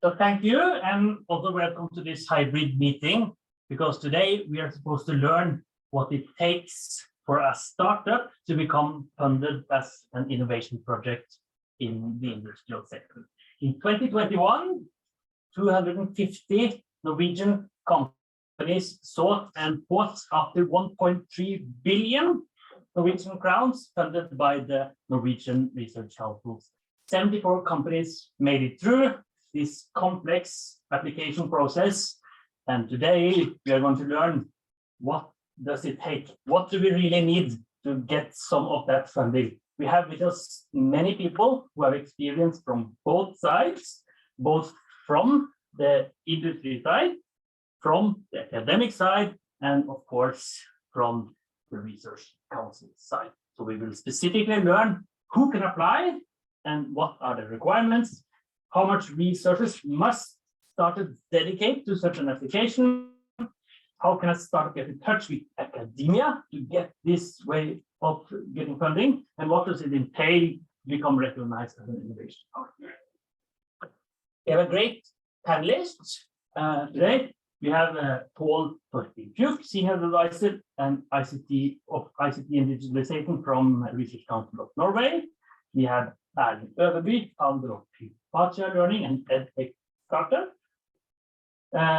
So thank you, and also welcome to this hybrid meeting, because today we are supposed to learn what it takes for a startup to become funded as an innovation project in the industrial sector. In 2021, 250 Norwegian companies sought and bought after 1.3 billion Norwegian crowns funded by the Norwegian Research Councils. 74 companies made it through this complex application process, and today we are going to learn what does it take, what do we really need to get some of that funding. We have with us many people who have experience from both sides, both from the industry side, from the academic side, and of course from the research council side. So we will specifically learn who can apply and what are the requirements, how much resources must startups dedicate to such an application, how can a startup get in touch with academia to get this way of getting funding, and what does it entail to become recognized as an innovation partner. We have a great panelist today. We have Paul Torfinn, Senior Advisor and ICT and Digitalization from Research Council of Norway. We have Erlend Øverby, founder of Hypatia Learning and EdTech Startup.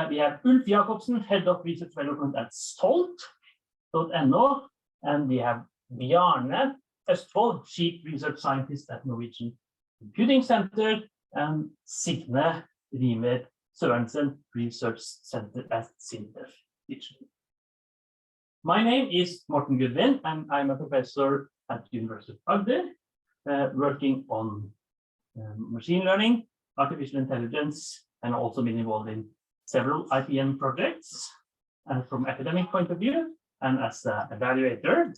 We have Ulf Jacobsen, Head of Research Development at Salt.no, and we have Bjarne Østfold, Chief Research Scientist at Norwegian Computing Center, and Signe Rimer Sørensen, Research Center at SINTEF Digital. My name is Morten Gudvin, and I'm a professor at University of Agder, working on machine learning, artificial intelligence, and also been involved in several IPN projects from academic point of view and as an evaluator.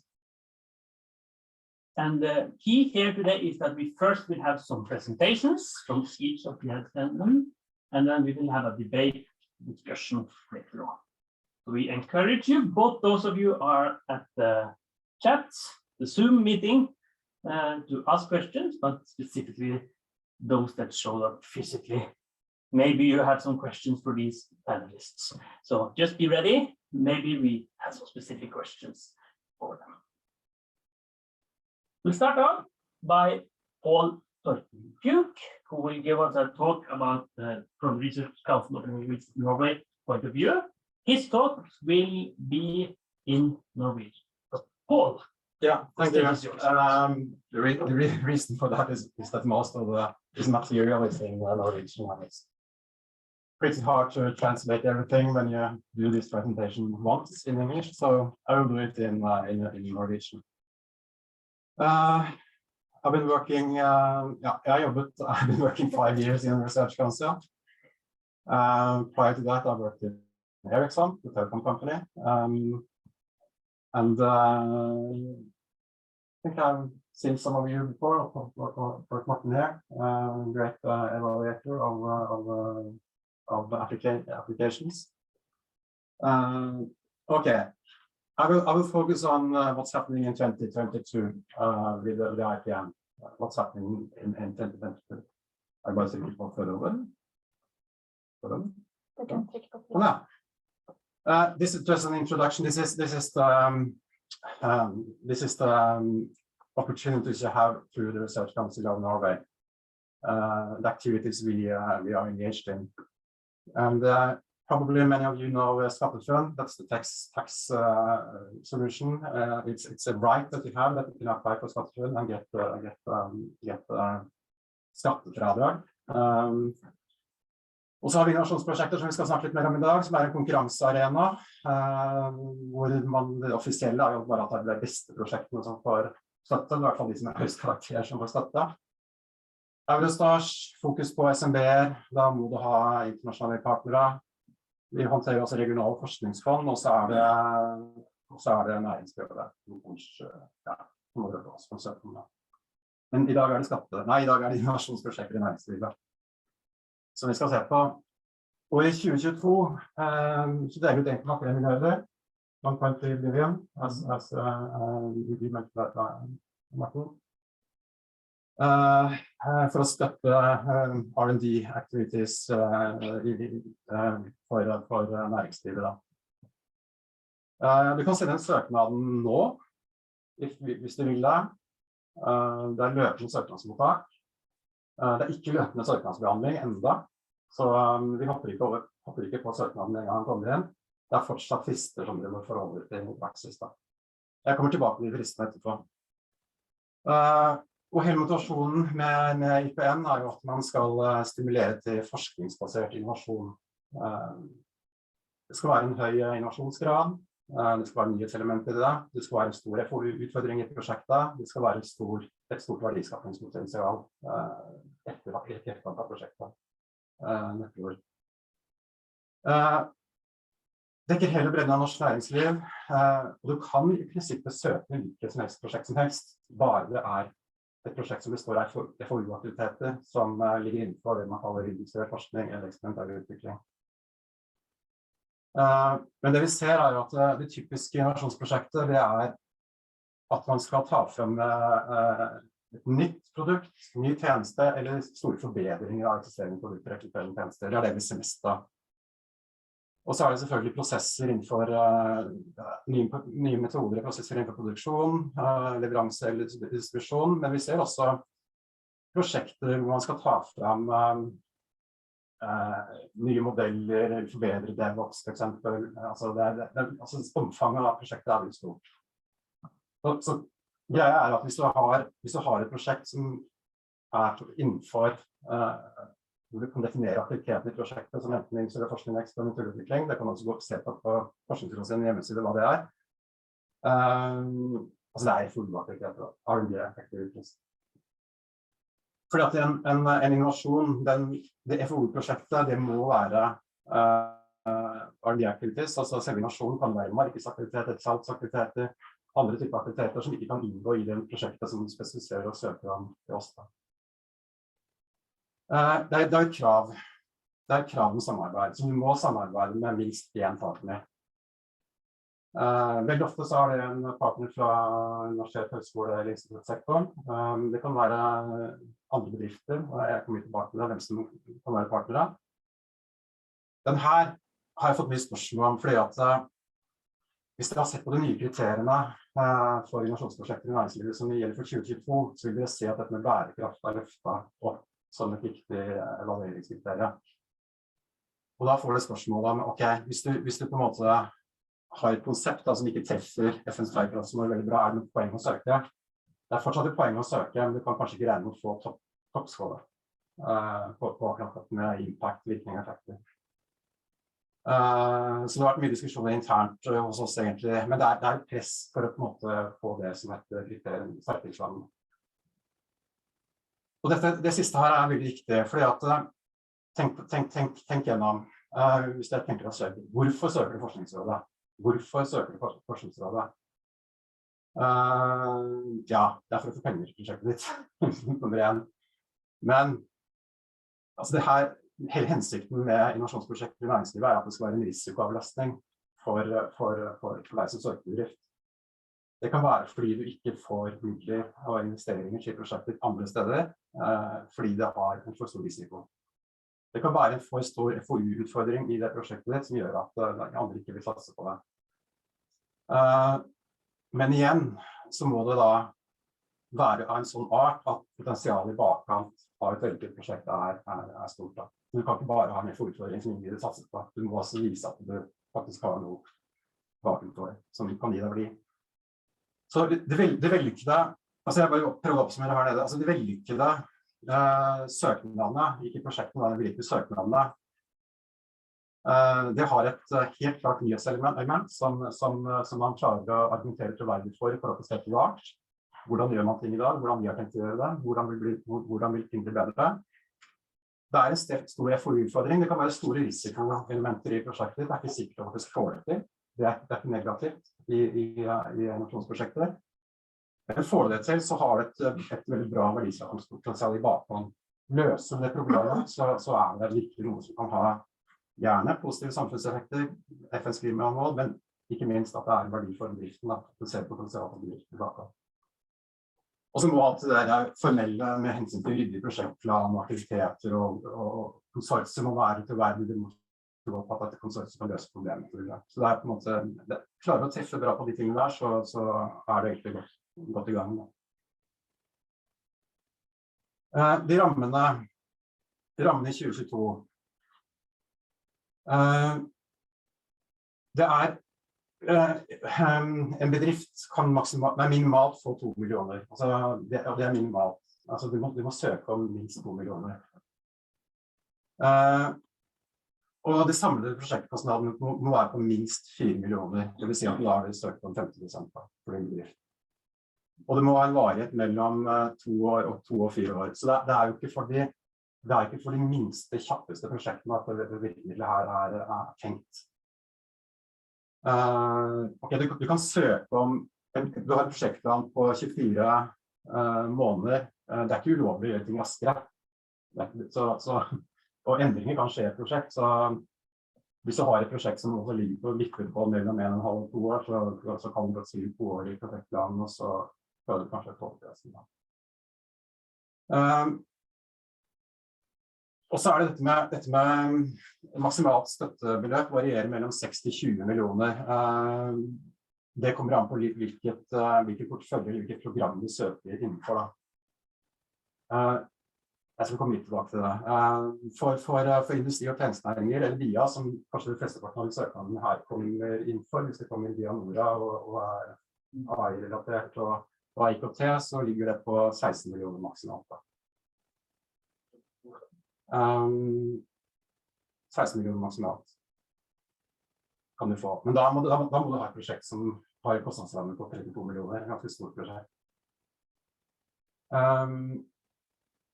And the key here today is that we first will have some presentations from each of the attendees, and then we will have a debate discussion later on. So we encourage you, both those of you are at the chat, the Zoom meeting, to ask questions, but specifically those that show up physically. Maybe you have some questions for these panelists. So just be ready. Maybe we have some specific questions for them. We'll start off by Paul Torfinn, who will give us a talk about from Research Council of Norway point of view. His talk will be in Norwegian. So, Paul. Yeah, thank you. The reason for that is that most of this material is in Norwegian, and it's pretty hard to translate everything when you do this presentation once in English. So I will do it in Norwegian. I've been working. I've been working 5 years in Research Council. Prior to that, I worked in Ericsson, the telecom company, and I think I've seen some of you before. For Martin here, great evaluator of applications. Okay, I will focus on what's happening in 2022 with the IPN. What's happening in 2022? I'm going to keep on further. This is just an introduction. This is the opportunities you have through the Research Council of Norway, the activities we are engaged in. And probably many of you know SkatteFUNN. That's the tax solution. It's a right that you have that you can apply for SkatteFUNN and get skattefradrag. Og så har vi innovasjonsprosjekter som vi skal snakke litt mer om i dag, som en konkurransearena, hvor det offisielle jo bare at det de beste prosjektene som får støtte, i hvert fall de som høyest karakter som får støtte. Eurostage, fokus på SMB-er, da må du ha internasjonale partnere. Vi håndterer også regionale forskningsfond, og så det næringsprøve. Men i dag det i dag det innovasjonsprosjekter i næringslivet som vi skal se på. Og i 2022 så deler ut 1,3 milliarder, 1.3 billion, as you mentioned that, Martin. for å støtte R&D activities for næringslivet. Da. Du kan sende en søknaden nå, hvis du vil det. Det løpende søknadsmottak. Det ikke løpende søknadsbehandling enda, så vi hopper ikke på søknaden en gang den kommer inn. Det fortsatt frister som vi må forholde til mot praksis. Da. Jeg kommer tilbake til fristene etterpå. Og hele motivasjonen med IPN jo at man skal stimulere til forskningsbasert innovasjon. Det skal være en høy innovasjonsgrad, det skal være nyhetselementer i det, det skal være en stor FoU-utfordring i prosjektet, det skal være et stort verdiskapningspotensial etter av prosjektet. Nøkkelord. Dekker hele bredden av norsk næringsliv, og du kan i prinsippet søke hvilket som helst prosjekt som helst, bare det et prosjekt som består av FoU-aktiviteter som ligger innenfor det man kaller industriell forskning eller eksperimentell utvikling. Men det vi ser jo at det typiske innovasjonsprosjektet det at man skal ta frem et nytt produkt, ny tjeneste eller store forbedringer av eksisterende produkter eller tjenester. Det det vi ser mest av. Og så det selvfølgelig prosesser innenfor nye metoder og prosesser innenfor produksjon, leveranse eller distribusjon, men vi ser også prosjekter hvor man skal ta frem nye modeller, eller forbedre DevOps for eksempel. Altså omfanget av prosjektet veldig stort. Så greia at hvis du har et prosjekt som innenfor hvor du kan definere aktiviteten i prosjektet som enten industriell forskning og eksperimentell utvikling. Det kan også gå se på Forskningsrådets hjemmeside hva det altså det FoU-aktiviteter, R&D activities. Fordi at en innovasjon, det FoU-prosjektet, det må være R&D activities, altså selve innovasjonen kan være markedsaktiviteter, salgsaktiviteter, andre typer aktiviteter som ikke kan inngå i det prosjektet som spesifiserer og søker om til oss. Det et krav om samarbeid, så du må samarbeide med minst én partner. Veldig ofte så det en partner fra universitet, høyskole eller instituttsektoren. Det kan være andre bedrifter, og jeg kommer tilbake til det, hvem som kan være partnere. Den her har jeg fått mye spørsmål om, fordi at hvis dere har sett på de nye kriteriene for innovasjonsprosjekter i næringslivet som gjelder for 2022, så vil dere se at dette med bærekraft løftet opp som et viktig evalueringskriterium. Og da får du spørsmålet om, ok, hvis du på en måte har et konsept som ikke treffer FNs bærekraft som veldig bra, det noe poeng å søke? Det fortsatt et poeng å søke, men du kan kanskje ikke regne med å få toppskåle på akkurat med impact, virkning og effekter. Så det har vært mye diskusjoner internt hos oss egentlig, men det et press for å på en måte få det som et kriterium sterkere. Og det siste her veldig viktig, fordi at tenk gjennom, hvis jeg tenker å søke, hvorfor søker du Forskningsrådet? Hvorfor søker du Forskningsrådet? Ja, det for å få penger i prosjektet ditt, nummer 1. Men altså det her, hele hensikten med innovasjonsprosjekter i næringslivet at det skal være en risikoavlastning for deg som søker bedrift. Det kan være fordi du ikke får midler og investeringer til prosjekter andre steder, fordi det har en for stor risiko. Det kan være en for stor FoU-utfordring i det prosjektet som gjør at andre ikke vil satse på det. Men igjen så må det da være av en sånn art at potensialet i bakkant av et veldig prosjekt stort. Da. Du kan ikke bare ha en FoU-utfordring som ingen vil satse på. Du må også vise at du faktisk har noe bakenfor som kan gi deg verdi. Så det vellykkede, altså jeg bare prøver å oppsummere her nede, altså de vellykkede søknadene, ikke prosjektene, men de vellykkede søknadene, det har et helt klart nyhetselement som man klarer å argumentere troverdig for å sette i art. Hvordan gjør man ting i dag? Hvordan vi har tenkt å gjøre det? Hvordan vil ting bli bedre? Det en stor FoU-utfordring, det kan være store risikoelementer i prosjektet, det ikke sikkert at det skal få det til. Det ikke negativt i innovasjonsprosjekter. Men får det til, så har det et veldig bra verdiskapningspotensial i bakhånd. Løser det problemet, så det virkelig noe som kan ha gjerne positive samfunnseffekter, FNs klimamål, men ikke minst at det en verdi for bedriften, at du ser potensial for bedriften i bakhånd. Og så må alt det der formelle med hensyn til ryddig prosjektplan og aktiviteter og konsortium må være til verden, det må gå på at konsortium kan løse problemet. Så det på en måte, klarer å treffe bra på de tingene der, så det egentlig godt i gang. De rammene i 2022, det en bedrift kan minimalt få 2 millioner. Altså, det minimalt. Altså, du må søke om minst 2 millioner. Og de samlede prosjektkostnadene må være på minst 4 millioner. Det vil si at da har du søkt om 50% for din bedrift. Og det må ha en varighet mellom 2 år og 2 og 4 år. Så det jo ikke for de minste, kjappeste prosjektene at det virkemidlet her tenkt. Ok, du kan søke om, du har et prosjektplan på 24 måneder. Det ikke ulovlig å gjøre ting raskere. Og endringer kan skje i et prosjekt, så hvis du har et prosjekt som også ligger på vipper på mellom 1,5 og 2 år, så kan du godt skrive 2 år i prosjektplanen, og så føler du kanskje et tolvtresten. Og så det dette med maksimalt støttebeløp varierer mellom 6 til 20 millioner. Det kommer an på hvilket portefølje, hvilket program du søker innenfor. Jeg skal komme litt tilbake til det. For industri- og tjenestenæringer, eller VIA, som kanskje de fleste av søknadene her kommer innenfor, hvis det kommer via NORA og AI-relatert og IKT, så ligger det på 16 millioner maksimalt. 16 millioner maksimalt kan du få. Men da må du ha et prosjekt som har kostnadsramme på 32 millioner, ganske stort prosjekt.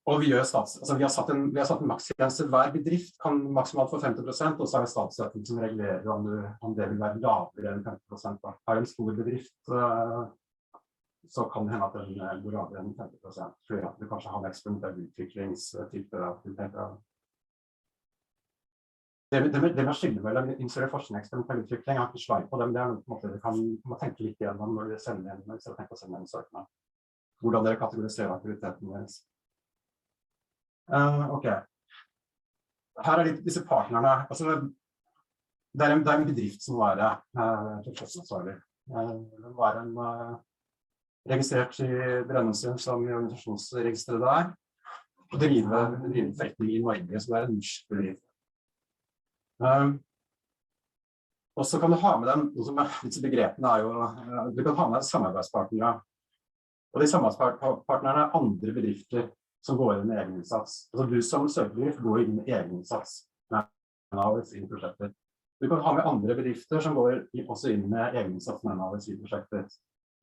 Og vi har satt en maksgrense. Hver bedrift kan maksimalt få 50%, og så det statsstøtten som regulerer om det vil være lavere enn 50%. Har en stor bedrift, så kan det hende at den går lavere enn 50%, fordi at du kanskje har en eksperimentell utviklingstype aktiviteter. Det med skille mellom innsøret forskning og eksperimentell utvikling, jeg har ikke slag på det, men det noe på en måte du må tenke litt igjennom når du sender en søknad. Hvordan dere kastegoriserer aktiviteten deres. Ok. Her disse partnerne. Altså, det en bedrift som må være prosjektansvarlig. Det må være en registrert i Brønnøysund som organisasjonsregisteret der, og drive forretning i Norge, så det en norsk bedrift. Og så kan du ha med dem, disse begrepene jo, du kan ha med samarbeidspartnere, og de samarbeidspartnerne andre bedrifter som går inn med egen innsats. Altså du som søkerbedrift går inn med egen innsats i prosjekter. Du kan ha med andre bedrifter som går også inn med egen innsats i prosjekter.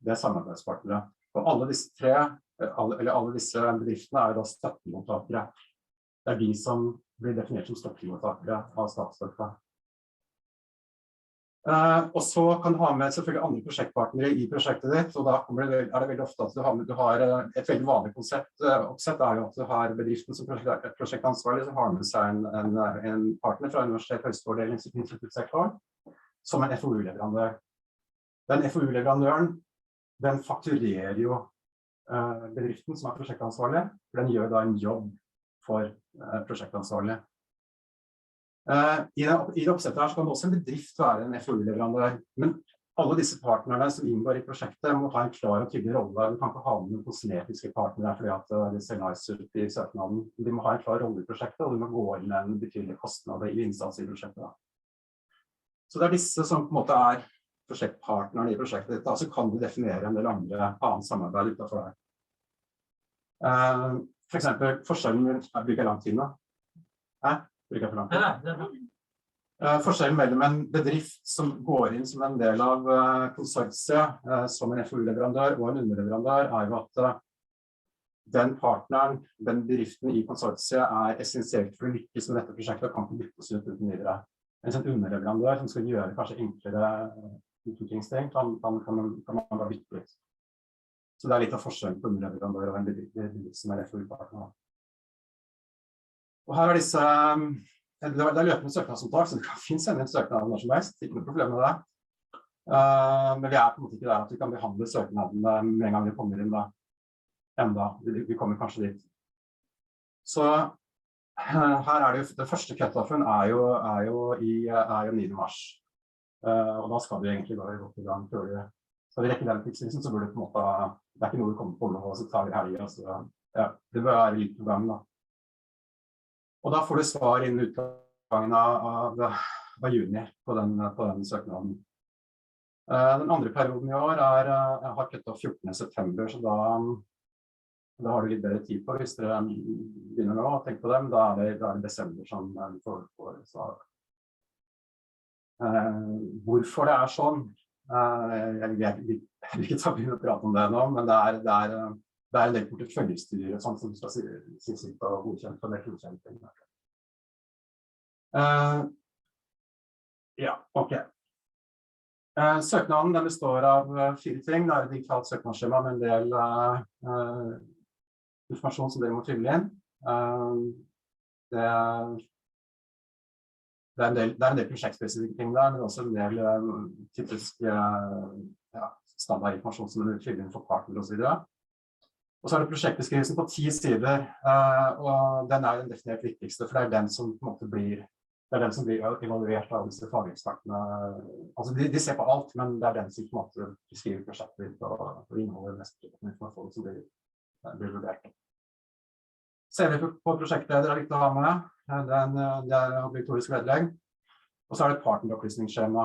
Det samarbeidspartnere. Og alle disse bedriftene jo da støttemottakere. Det de som blir definert som støttemottakere av statsstøtte. Og så kan du ha med selvfølgelig andre prosjektpartnere i prosjektet ditt, og da det veldig ofte at du har et veldig vanlig oppsett jo at du har bedriften som prosjektansvarlig, så har du med seg en partner fra universitet, høyskole eller instituttsektoren som en FoU-leverandør. Den FoU-leverandøren, den fakturerer jo bedriften som prosjektansvarlig, for den gjør da en jobb for prosjektansvarlig. I det oppsettet her så kan også en bedrift være en FoU-leverandør, men alle disse partnerne som inngår i prosjektet må ha en klar og tydelig rolle. Du kan ikke ha med noen kosmetiske partnere fordi at de ser nice ut i søknaden. De må ha en klar rolle i prosjektet, og de må gå inn med en betydelig kostnad i innsats i prosjektet. Så det disse som på en måte prosjektpartnerne i prosjektet ditt, så kan du definere en del annet samarbeid utenfor deg. For eksempel, forskjellen bruker lang tid nå. Bruker for lang tid. Forskjellen mellom en bedrift som går inn som en del av konsortiet, som en FoU-leverandør og en underleverandør, jo at den partneren, den bedriften i konsortiet essensielt for å lykkes med dette prosjektet, kan ikke byttes ut uten videre. En sånn underleverandør som skal gjøre kanskje enklere utviklingsting, kan man da bytte ut. Så det litt av forskjellen på underleverandør og en bedrift som FoU-partner. Og her disse, det løpende søknadsopptak, så du kan finne sende en søknad når som helst, ikke noe problem med det. Men vi på en måte ikke der at vi kan behandle søknaden med en gang vi kommer inn da. enda. Vi kommer kanskje dit. Så her det jo, det første cut-offen jo 9. mars. Og da skal vi egentlig bare gå i gang før det. Så vi rekker den tidslinsen, så burde det på en måte, det ikke noe vi kommer på nå, og så tar vi helgen, så ja, det bør være litt på gang da. Og da får du svar innen utgangen av juni på den søknaden. Den andre perioden i år jeg har cut-off 14. september, så da har du litt bedre tid på, hvis dere begynner nå å tenke på dem, da det desember som vi får svar. Hvorfor det sånn? Jeg vil ikke begynne å prate om det nå, men det en del porteføljestyrer sånn som skal si sitt og godkjent og det godkjent. Ja, ok. Søknaden den består av 4 ting. Det et digitalt søknadsskjema med en del informasjon som dere må fylle inn. Det en del prosjektspesifikke ting der, men også en del typisk standardinformasjon som dere fyller inn for partner og så videre. Og så det prosjektbeskrivelsen på 10 sider, og den den definert viktigste, for det den som på en måte blir evaluert av disse fagekspertene. Altså de ser på alt, men det den som på en måte beskriver prosjektet og inneholder mest informasjon som blir vurdert. CV på prosjektleder viktig å ha med. Det obligatorisk vedlegg. Og så det et partneropplysningsskjema.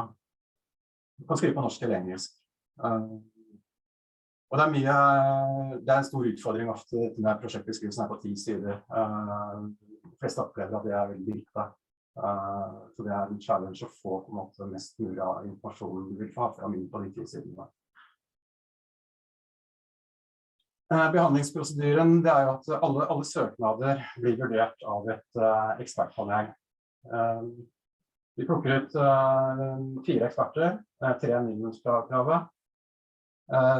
Du kan skrive på norsk eller engelsk. Og det mye, det en stor utfordring ofte med prosjektbeskrivelsen på 10 sider. De fleste opplever at det veldig viktig. Så det en challenge å få på en måte mest mulig av informasjonen du vil få fra min på de 10 sidene. Behandlingsprosedyren det jo at alle søknader blir vurdert av et ekspertpanel. Vi plukker ut 4 eksperter, 3 minimumskravet,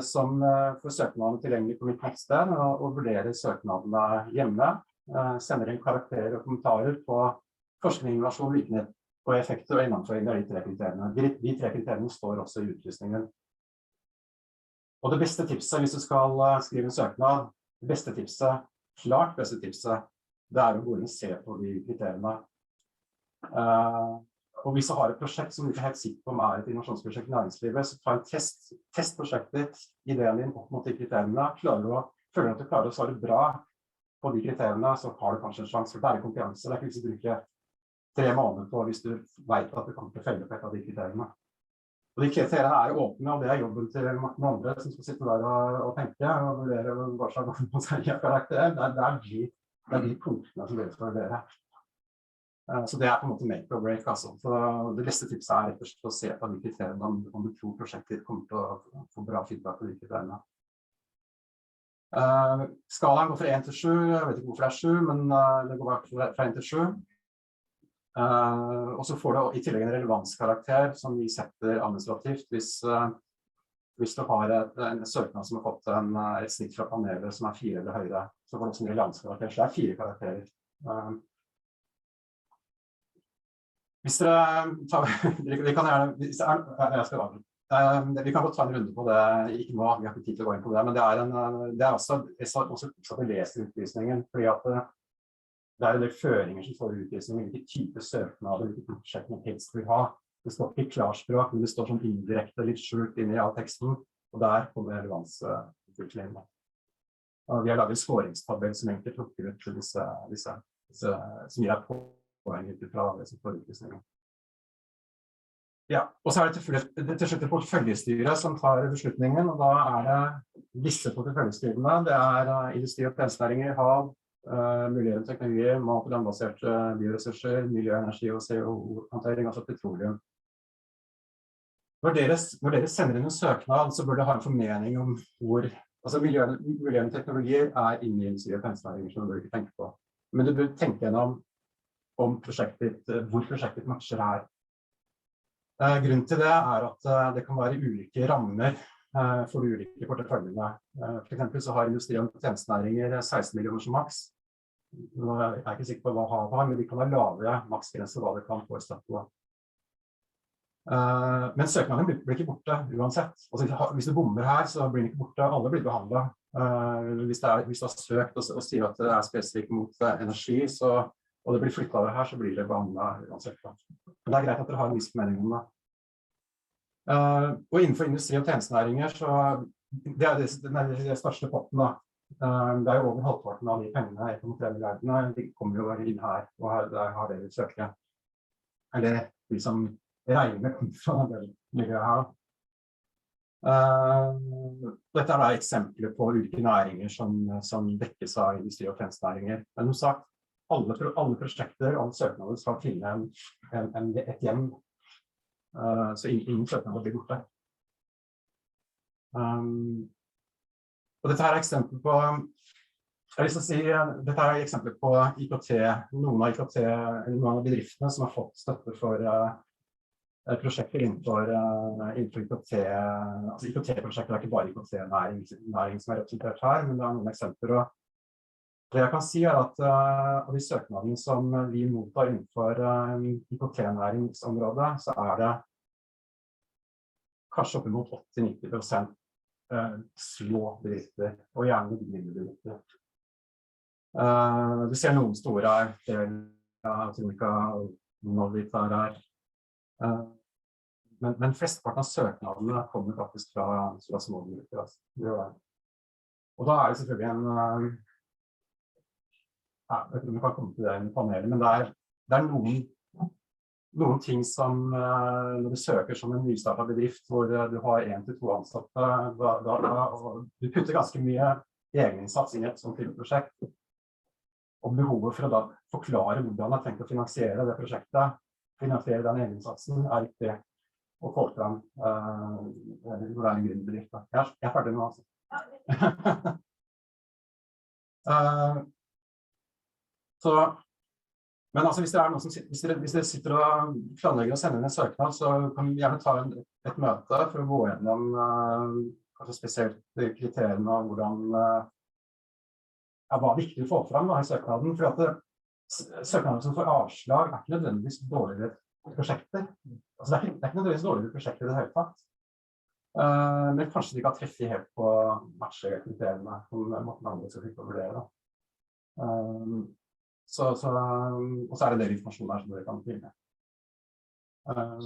som får søknadene tilgjengelig på mitt nettsted og vurderer søknadene hjemme, sender inn karakterer og kommentarer på forskning, innovasjon, virkenhet og effekter og innenføring av de 3 kriteriene. De 3 kriteriene står også i utlysningen. Og det beste tipset hvis du skal skrive en søknad, klart beste tipset, det å gå inn og se på de kriteriene. Og hvis du har et prosjekt som du ikke er helt sikker på om et innovasjonsprosjekt i næringslivet, så ta en test prosjektet, ideen din opp mot de kriteriene, føler at du klarer å svare bra på de kriteriene, så har du kanskje en sjanse, for det konkurranse, det ikke hvis du bruker 3 måneder på hvis du vet at du kommer til å felle på et av de kriteriene. Og de kriteriene jo åpne, og det jobben til noen andre som skal sitte der og tenke og vurdere hva slags karakter. Det de punktene som dere skal vurdere. Så det på en måte make or break. Altså. Så det beste tipset rett og slett å se på de kriteriene om du tror prosjektet kommer til å få bra feedback på de kriteriene. Skalaen går fra 1 til 7, jeg vet ikke hvorfor det 7, men det går fra 1 til 7. Og så får du i tillegg en relevanskarakter som vi setter administrativt hvis du har en søknad som har fått et snitt fra panelet som 4 eller høyere, så får du også en relevanskarakter, så det 4 karakterer. Hvis dere kan gjerne, vi kan godt ta en runde på det, ikke nå, vi har ikke tid til å gå inn på det, men det også at vi leser utlysningen, fordi at det en del føringer som står i utlysningen, hvilke type søknader, hvilke prosjekt man helst vil ha. Det står ikke klarspråk, men det står sånn indirekte, litt skjult inni av teksten, og der kommer relevansutviklingen. Vi har laget en skåringstabell som egentlig plukker ut disse som gir poeng ut fra det som står i utlysningen. Ja, og så det til slutt et porteføljestyre som tar beslutningen, og da det disse porteføljestyrene, det industri- og tjenestenæringer, hav, muliggjørende teknologier, mat- og landbaserte bioressurser, miljø, energi og CO2-håndtering, altså petroleum. Når dere sender inn en søknad, så bør dere ha en formening om hvor, altså miljøende teknologier inne i industri- og tjenestenæringer som du bør ikke tenke på. Men du bør tenke gjennom om hvor prosjektet matcher her. Grunnen til det at det kan være ulike rammer for de ulike porteføljene. For eksempel så har industri- og tjenestenæringer 16 millioner som maks. Nå jeg ikke sikker på hva havet har, men de kan ha lavere maksgrenser hva det kan få i støtte. Men søknaden blir ikke borte uansett. Altså, hvis du bommer her, så blir den ikke borte. Alle blir behandlet. Hvis du har søkt og sier at det spesifikt mot energi, og det blir flyttet over her, så blir det behandlet uansett. Men det greit at dere har en viss mening om det. Og innenfor industri- og tjenestenæringer, så det den største potten da. Det jo over halvparten av de pengene, 1,3 milliardene, de kommer jo inn her, og der har dere søkere. Eller de som regner med kommer fra det miljøet her. Dette da eksempler på ulike næringer som dekkes av industri- og tjenestenæringer. Men som sagt, alle prosjekter og søknader skal finne et hjem, så ingen søknader blir borte. Og dette her eksempler på, jeg har lyst til å si, dette er eksempler på IKT, noen av bedriftene som har fått støtte for prosjekter innenfor IKT, altså IKT-prosjekter ikke bare IKT-næring som representert her, men det noen eksempler. Og det jeg kan si at av de søknadene som vi mottar innenfor IKT-næringsområdet, så det kanskje opp mot 80-90% små bedrifter, og gjerne mindre bedrifter. Du ser noen store her, Atomica og Norwegian her. Men flesteparten av søknadene kommer faktisk fra små bedrifter. Altså. Og da det selvfølgelig en jeg vet ikke om vi kan komme til det i panelet, men det noen ting som når du søker som en nystartet bedrift hvor du har 1 til 2 ansatte, og du putter ganske mye egeninnsats i et sånt prosjekt, og behovet for å da forklare hvordan jeg tenkt å finansiere det prosjektet, finansiere den egeninnsatsen, riktig å få frem hvor en gründebedrift. Jeg ferdig nå, altså. Men altså, hvis dere sitter og planlegger å sende inn en søknad, så kan vi gjerne ta et møte for å gå gjennom kanskje spesielt kriteriene av hvordan hva viktig å få frem i søknaden. For at søknader som får avslag ikke nødvendigvis dårligere prosjekter. Altså, det ikke nødvendigvis dårligere prosjekter i det hele tatt. Men kanskje de kan treffe helt på matchekriteriene som måten andre skal fikk å vurdere. Og så det en del informasjon der som dere kan finne.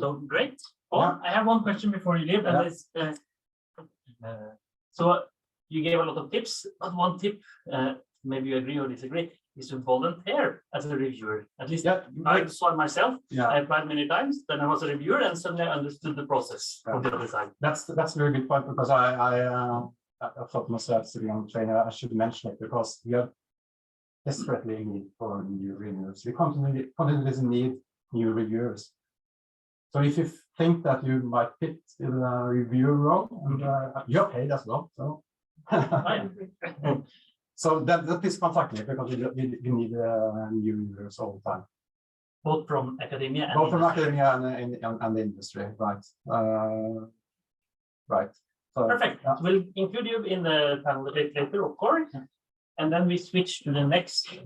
So great. Yeah. I have one question before you leave. And so you gave a lot of tips, but one tip, maybe you agree or disagree, is to volunteer as a reviewer. At least I saw it myself. Yeah. I applied many times, then I was a reviewer and suddenly I understood the process on the other side. That's a very good point, because I thought myself sitting on the train, I should mention it, because we are desperately in need for new reviewers. We continuously need new reviewers. So if you think that you might fit in a review role, and you're paid as well. So, so that please contact me, because we need new reviewers all the time. Both from academia and the industry, right? Right. So, perfect. Yeah. We'll include you in the panel later, of course. And then we switch to the next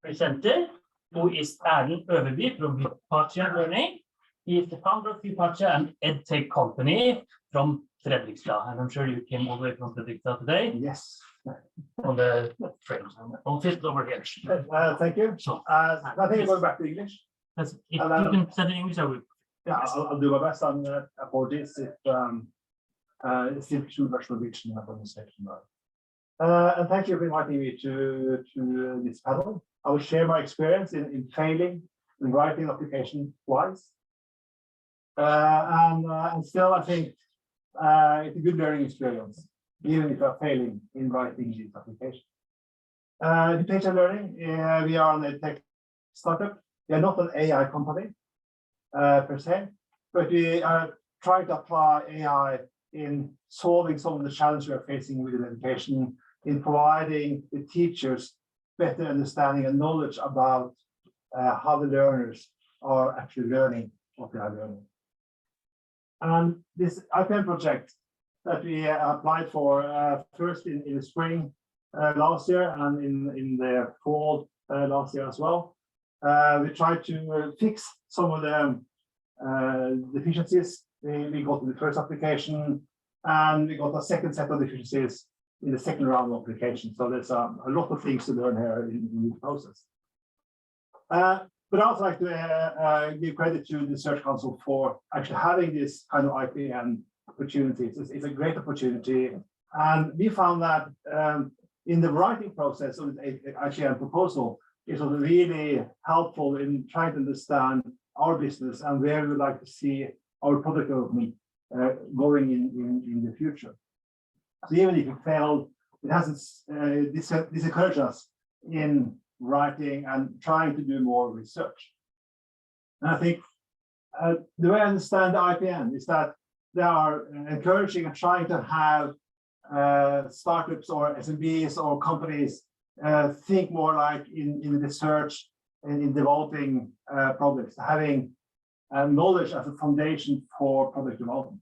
presenter, who is Erlend Øverby from Hypatia Learning. He is the founder of Hypatia, an edtech company from Fredrikstad. And I'm sure you came all the way from Fredrikstad today. Yes. On the train. I'll sit over here. Thank you. So, I think I'm going back to English. If you can say it in English, I will. Yeah, I'll do my best. And apologies if it's the true version of Norwegian in the conversation. And thank you for inviting me to this panel. I will share my experience in failing in writing application twice. And still, I think it's a good learning experience, even if you're failing in writing this application. Hypatia Learning, we are an tech startup. We are not an AI company per se, but we are trying to apply AI in solving some of the challenges we are facing within education, in providing the teachers better understanding and knowledge about how the learners are actually learning what they are learning. And this IPN project that we applied for first in the spring last year and in the fall last year as well, we tried to fix some of the deficiencies we got in the first application, and we got a second set of deficiencies in the second round of application. So there's a lot of things to learn here in the process. But I also like to give credit to the Research Council for actually having this kind of IPN opportunities. It's a great opportunity. And we found that in the writing process of the IPN proposal, it was really helpful in trying to understand our business and where we would like to see our product development going in the future. So even if it failed, it hasn't disencouraged us in writing and trying to do more research. And I think the way I understand the IPN is that they are encouraging and trying to have startups or SMBs or companies think more like in research and in developing products, having knowledge as a foundation for product development.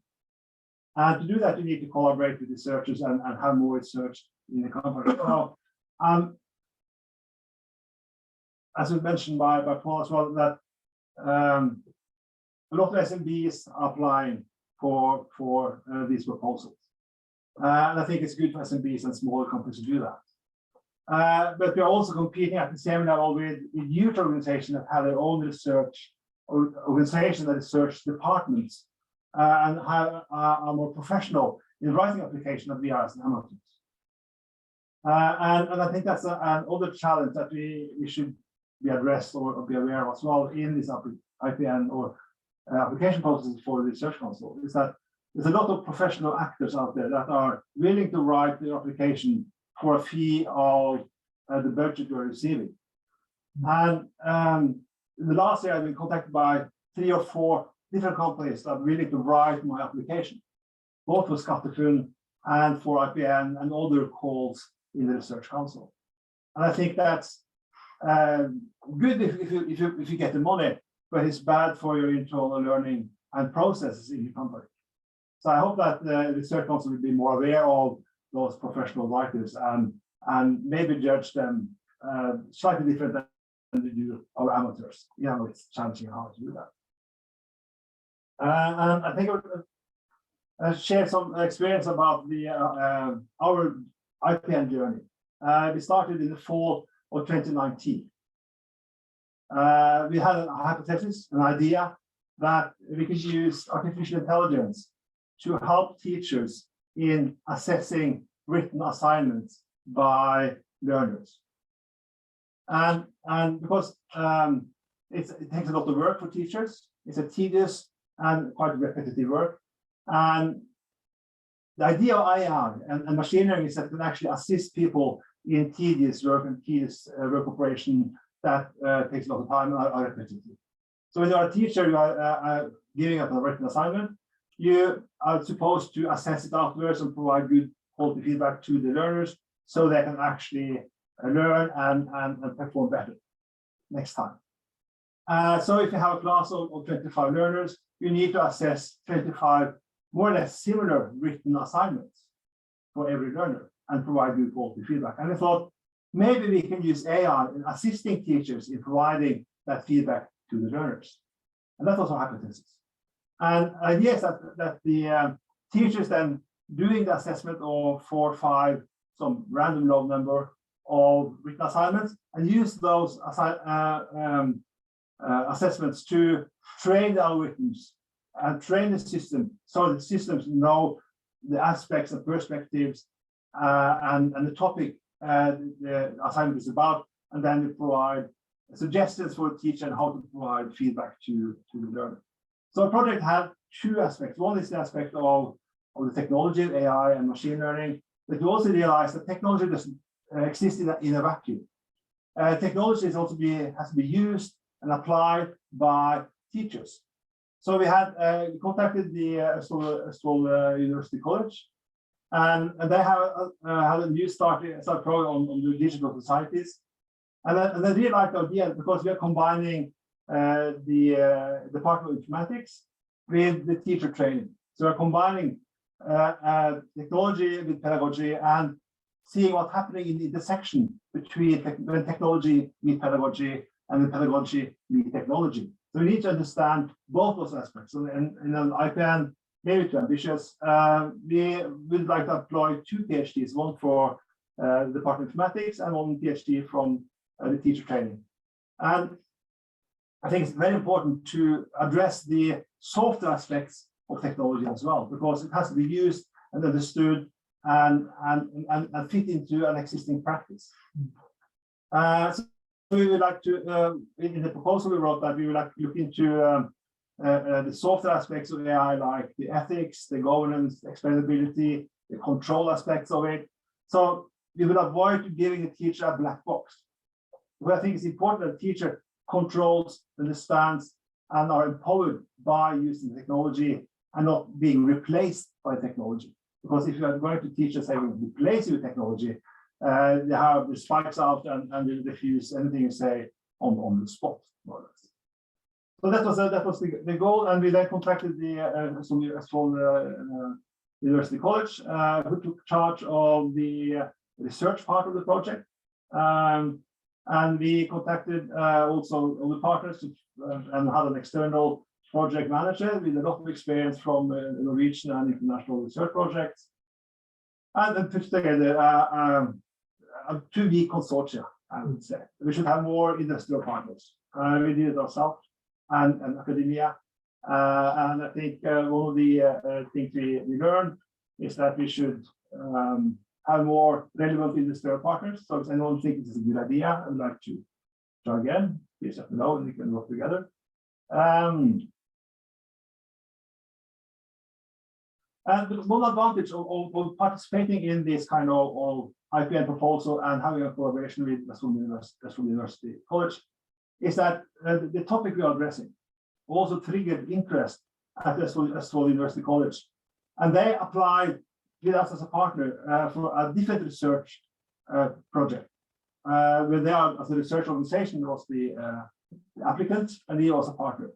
And to do that, you need to collaborate with researchers and have more research in the company. So, as was mentioned by Paul as well, that a lot of SMBs are applying for these proposals. And I think it's good for SMBs and smaller companies to do that. But we're also competing at the same level with youth organizations that have their own research or organizations that research departments and are more professional in writing application than we are as amateurs. And I think that's another challenge that we should be addressed or be aware of as well in this IPN or application processes for the Research Council, is that there's a lot of professional actors out there that are willing to write the application for a fee of the budget you're receiving. And in the last year, I've been contacted by 3 or 4 different companies that are willing to write my application, both for SkatteFUNN and for IPN and other calls in the Research Council. And I think that's good if you get the money, but it's bad for your internal learning and processes in your company. So I hope that the Research Council will be more aware of those professional writers and maybe judge them slightly different than they do our amateurs. You know, it's challenging how to do that. And I think I'll share some experience about our IPN journey. We started in the fall of 2019. We had a hypothesis, an idea that we could use artificial intelligence to help teachers in assessing written assignments by learners. And because it takes a lot of work for teachers, it's a tedious and quite repetitive work. And the idea of AI and machine learning is that it can actually assist people in tedious work and tedious work operation that takes a lot of time and are repetitive. So when you're a teacher, you are giving up a written assignment, you are supposed to assess it afterwards and provide good quality feedback to the learners so they can actually learn and perform better next time. So if you have a class of 25 learners, you need to assess 25 more or less similar written assignments for every learner and provide good quality feedback. And I thought maybe we can use AI in assisting teachers in providing that feedback to the learners. And that was our hypothesis. And yes, that the teachers then doing the assessment of 4 or 5, some random low number of written assignments, and use those assessments to train the algorithms and train the system so the systems know the aspects and perspectives and the topic the assignment is about, and then they provide suggestions for the teacher and how to provide feedback to the learner. So our project had 2 aspects. One is the aspect of the technology, AI and machine learning, but we also realized that technology doesn't exist in a vacuum. Technology has to be used and applied by teachers. So we had contacted the Østfold University College, and they have had a new start program on the digital societies. And they really liked the idea because we are combining the Department of Informatics with the teacher training. So we're combining technology with pedagogy and seeing what's happening in the intersection between when technology meets pedagogy and the pedagogy meets technology. So we need to understand both those aspects. So in an IPN, maybe too ambitious. We would like to employ 2 PhDs, one for the Department of Mathematics and one PhD from the teacher training. And I think it's very important to address the softer aspects of technology as well, because it has to be used and understood and fit into an existing practice. So we would like to, in the proposal we wrote, that we would like to look into the softer aspects of AI, like the ethics, the governance, the explainability, the control aspects of it. So we will avoid giving the teacher a black box. But I think it's important that the teacher controls, understands, and are empowered by using technology and not being replaced by technology. Because if you are going to teach us how to replace you with technology, they have the spikes out and they refuse anything you say on the spot, more or less. So that was the goal, and we then contacted the University College, who took charge of the research part of the project, and we contacted also all the partners and had an external project manager with a lot of experience from Norwegian and international research projects, and then put together a 2-week consortia, I would say. We should have more industrial partners. We did it ourselves and academia. And I think one of the things we learned is that we should have more relevant industrial partners. So if anyone thinks it's a good idea, I'd like to try again. Please let me know and we can work together. And one advantage of participating in this kind of IPN proposal and having a collaboration with the University College is that the topic we are addressing also triggered interest at the University College. And they applied with us as a partner for a different research project, where they are, as a research organization, was the applicant, and he was a partner.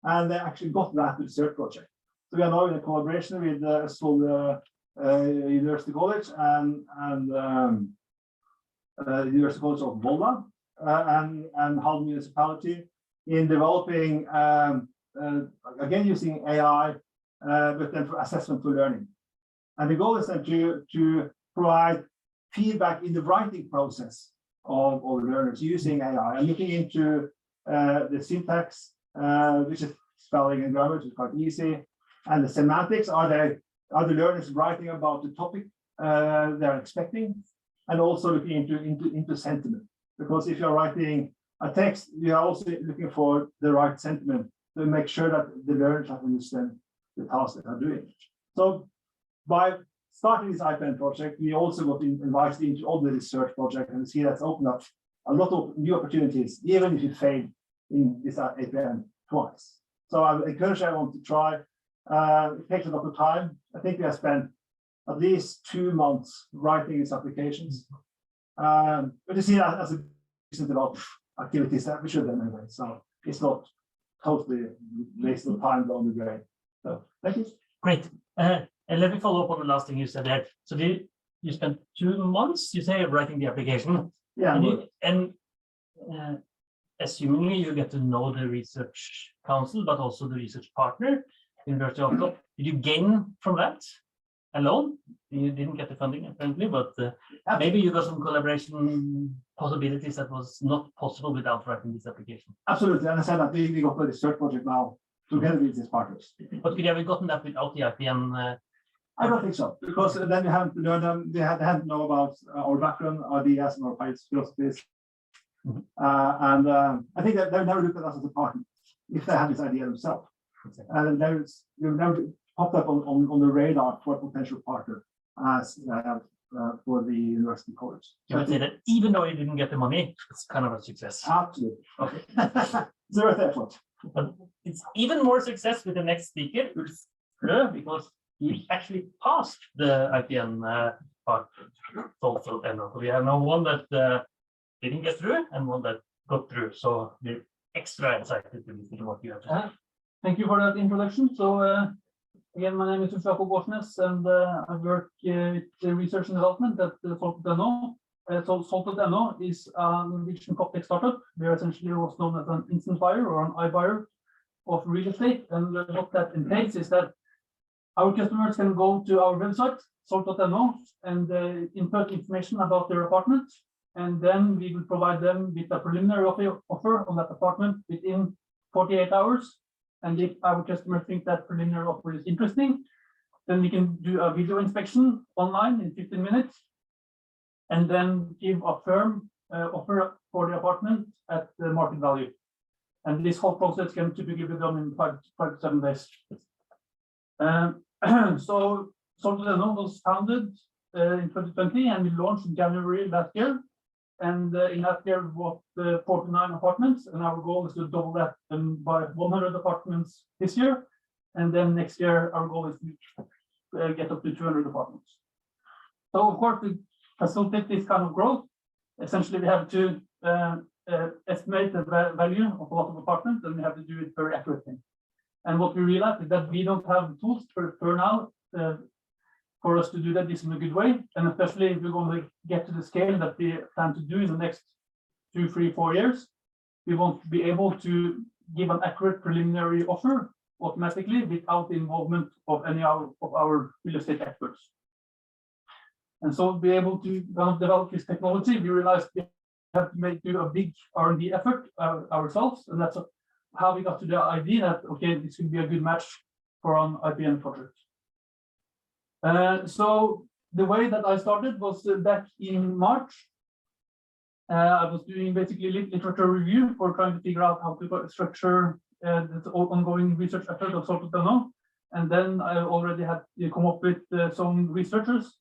And they actually got that research project. So we are now in a collaboration with the University College and University College of Volda and Halden Municipality in developing, again using AI, but then for assessment for learning. And the goal is then to provide feedback in the writing process of learners using AI and looking into the syntax, which is spelling and grammar, which is quite easy, and the semantics. Are the learners writing about the topic they're expecting, and also looking into sentiment, because if you're writing a text, you are also looking for the right sentiment to make sure that the learners understand the task that they're doing. So by starting this IPN project, we also got invited into all the research projects, and see that's opened up a lot of new opportunities, even if you fail in this IPN twice. So I would encourage everyone to try. It takes a lot of time. I think we have spent at least 2 months writing these applications. But you see that as a business development activities that we should do anyway. So it's not totally waste of time down the drain. So thank you. Great. And let me follow up on the last thing you said there. So you spent 2 months, you say, writing the application. Yeah. And assuming you get to know the research council, but also the research partner, University of Oslo, did you gain from that alone? You didn't get the funding apparently, but maybe you got some collaboration possibilities that was not possible without writing this application. Absolutely. And I said that we got a research project now together with these partners. But could you have gotten that without the IPN? I don't think so, because then we haven't learned them. They had to know about our background, ideas, and our philosophies. Mm-hmm. And I think that they never looked at us as a partner if they had this idea themselves. And you've never popped up on the radar for a potential partner as they have for the University College. You would say that even though you didn't get the money, it's kind of a success. Absolutely. Okay. Zero effort. But it's even more success with the next speaker, because he actually passed the IPN part. So we have now one that didn't get through and one that got through. So we're extra excited to listen to what you have to say. Thank you for that introduction. So again, my name is Jakob Borsnes, and I work with research and development at Soltut.no. So Soltut.no is a Norwegian PropTech startup. We are essentially what's known as an instant buyer or an iBuyer of real estate. And what that entails is that Our customers can go to our website, salt.no, and input information about their apartment. And then we will provide them with a preliminary offer on that apartment within 48 hours. And if our customers think that preliminary offer is interesting, then we can do a video inspection online in 15 minutes and then give a firm offer for the apartment at the market value. And this whole process can typically be done in 5 to 7 days. So Salt.no was founded in 2020 and we launched in January last year. And in that year, we bought 49 apartments, and our goal is to double that by 100 apartments this year. And then next year, our goal is to get up to 200 apartments. So, of course, to facilitate this kind of growth, essentially we have to estimate the value of a lot of apartments, and we have to do it very accurately. And what we realized is that we don't have tools for now for us to do that this in a good way, and especially if we're going to get to the scale that we plan to do in the next 2, 3, 4 years, we won't be able to give an accurate preliminary offer automatically without the involvement of any of our real estate experts. And so to be able to develop this technology, we realized we have to do a big R&D effort ourselves, and that's how we got to the idea that, okay, this could be a good match for an IPN project. So the way that I started was back in March. I was doing basically literature review for trying to figure out how to structure the ongoing research effort of Salt.no. And then I already had come up with some researchers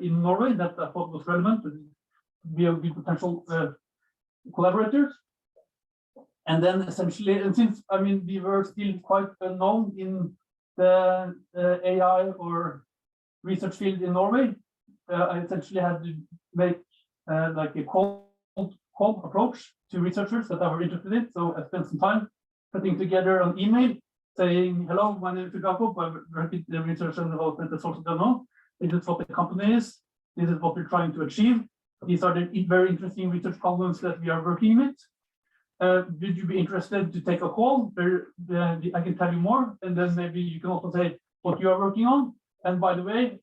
in Norway that I thought was relevant to be a good potential collaborators. And then essentially, and since we were still quite unknown in the AI or research field in Norway, I essentially had to make like a cold approach to researchers that I were interested in. So I spent some time putting together an email saying, hello, my name is Jakob, I work in the research and development at Salt.no. This is what the company is. This is what we're trying to achieve. These are the very interesting research problems that we are working with. Would you be interested to take a call? I can tell you more, and then maybe you can also say what you are working on. And by the way,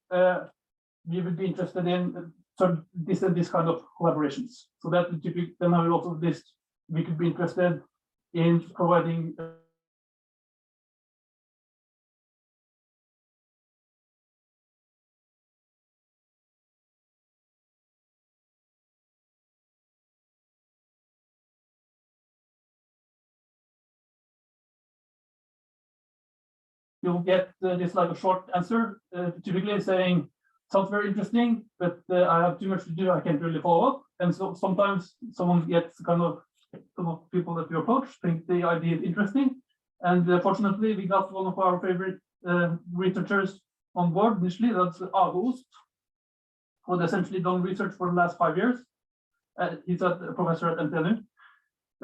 we would be interested in this and this kind of collaborations. So that typically, then I will also list, we could be interested in providing you'll get this like a short answer, typically saying, sounds very interesting, but I have too much to do, I can't really follow up. And so sometimes someone gets some of people that we approach think the idea is interesting. And fortunately, we got one of our favorite researchers on board initially, that's August, who had essentially done research for the last 5 years. He's a professor at NTNU.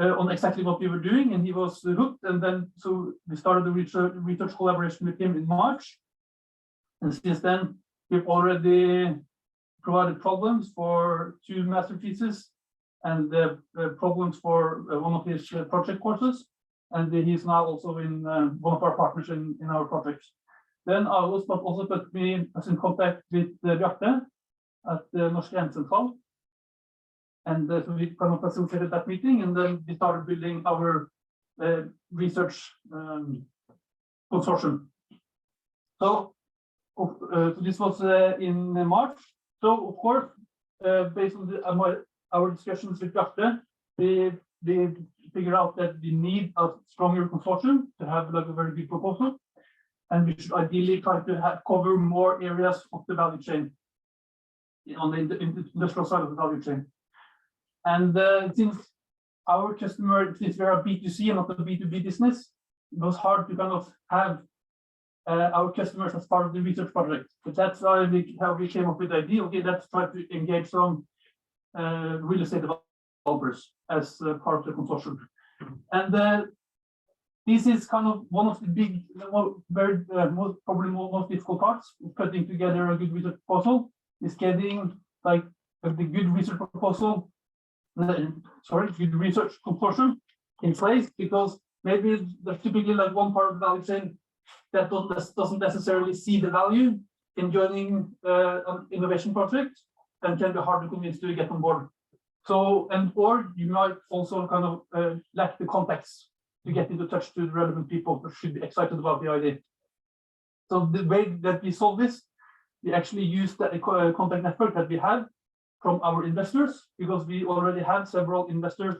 On exactly what we were doing, and he was hooked. And then so we started the research collaboration with him in March. And since then, we've already provided problems for 2 master theses and problems for one of his project courses. And he's now also in one of our partners in our projects. Then I also put me in contact with Bjarte at the Norsk Sentral. And so we kind of facilitated that meeting, and then we started building our research consortium. So this was in March. So of course, based on our discussions with Bjarte, we figured out that we need a stronger consortium to have like a very good proposal, and we should ideally try to cover more areas of the value chain on the industrial side of the value chain. And since our customer, since we're a B2C and not a B2B business, it was hard to kind of have our customers as part of the research project. But that's how we came up with the idea. Okay, let's try to engage some real estate developers as part of the consortium. And this is kind of one of the big, probably most difficult parts of putting together a good research proposal, is getting like the good research proposal. Good research consortium in place, because maybe there's typically like one part of the value chain that doesn't necessarily see the value in joining an innovation project, and can be hard to convince to get on board. So, or you might also kind of lack the contacts to get into touch to the relevant people who should be excited about the idea. So the way that we solve this, we actually use the contact network that we have from our investors, because we already have several investors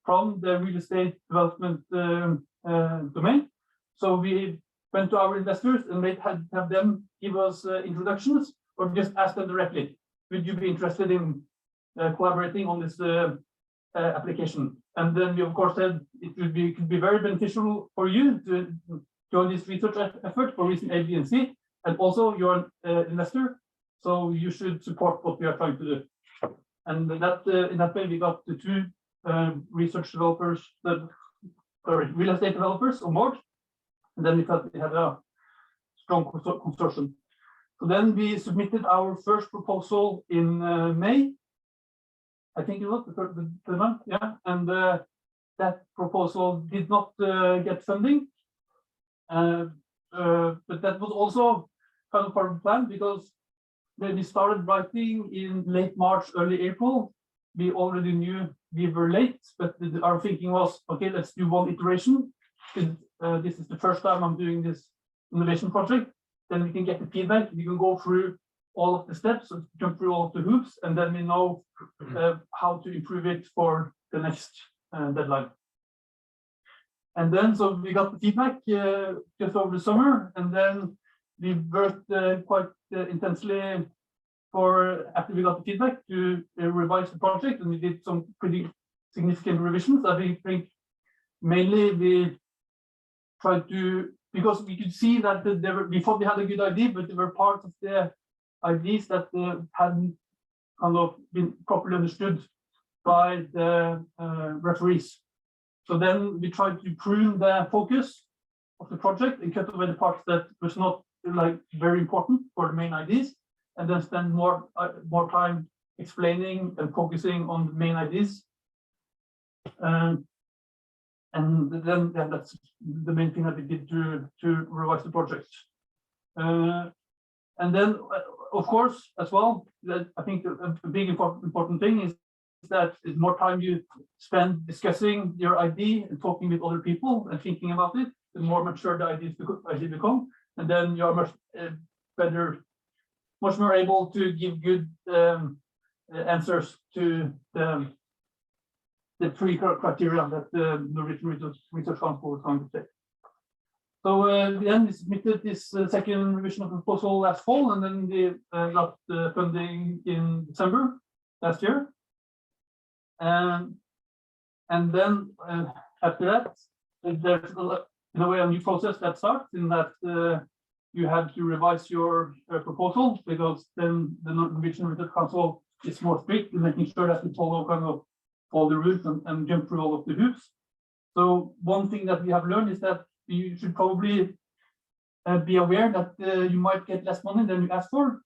from the real estate development domain. So we went to our investors and have them give us introductions, or just ask them directly, would you be interested in collaborating on this application? And then we of course said it could be very beneficial for you to join this research effort for reason A, B, and C, and also you're an investor, so you should support what we are trying to do. And that in that way we got the two research developers, real estate developers on board, and then we felt we had a strong consortium. So then we submitted our first proposal in May, I think it was the month, yeah, and that proposal did not get funding, but that was also kind of part of the plan, because when we started writing in late March, early April, we already knew we were late, but our thinking was, okay, let's do one iteration. This is the first time I'm doing this innovation project. Then we can get the feedback. We can go through all of the steps, jump through all of the hoops, and then we know how to improve it for the next deadline. And then, so we got the feedback just over the summer, and then we worked quite intensely after we got the feedback to revise the project, and we did some pretty significant revisions. I think mainly we tried to, because we could see that we thought we had a good idea, but there were parts of the ideas that hadn't kind of been properly understood by the referees. So then we tried to prune the focus of the project and cut away the parts that was not like very important for the main ideas, and then spend more time explaining and focusing on the main ideas. And then that's the main thing that we did to revise the project. And then, of course, as well, that I think a big important thing is that the more time you spend discussing your idea and talking with other people and thinking about it, the more mature the ideas become, and then you are much more able to give good answers to the three criteria that the Norwegian Research Council is going to take. So then we submitted this second revision of the proposal last fall, and then we got the funding in December last year. And then after that, there's in a way a new process that starts, in that you have to revise your proposal, because then the Norwegian Research Council is more strict in making sure that we follow kind of all the rules and jump through all of the hoops. So one thing that we have learned is that you should probably be aware that you might get less money than you asked for,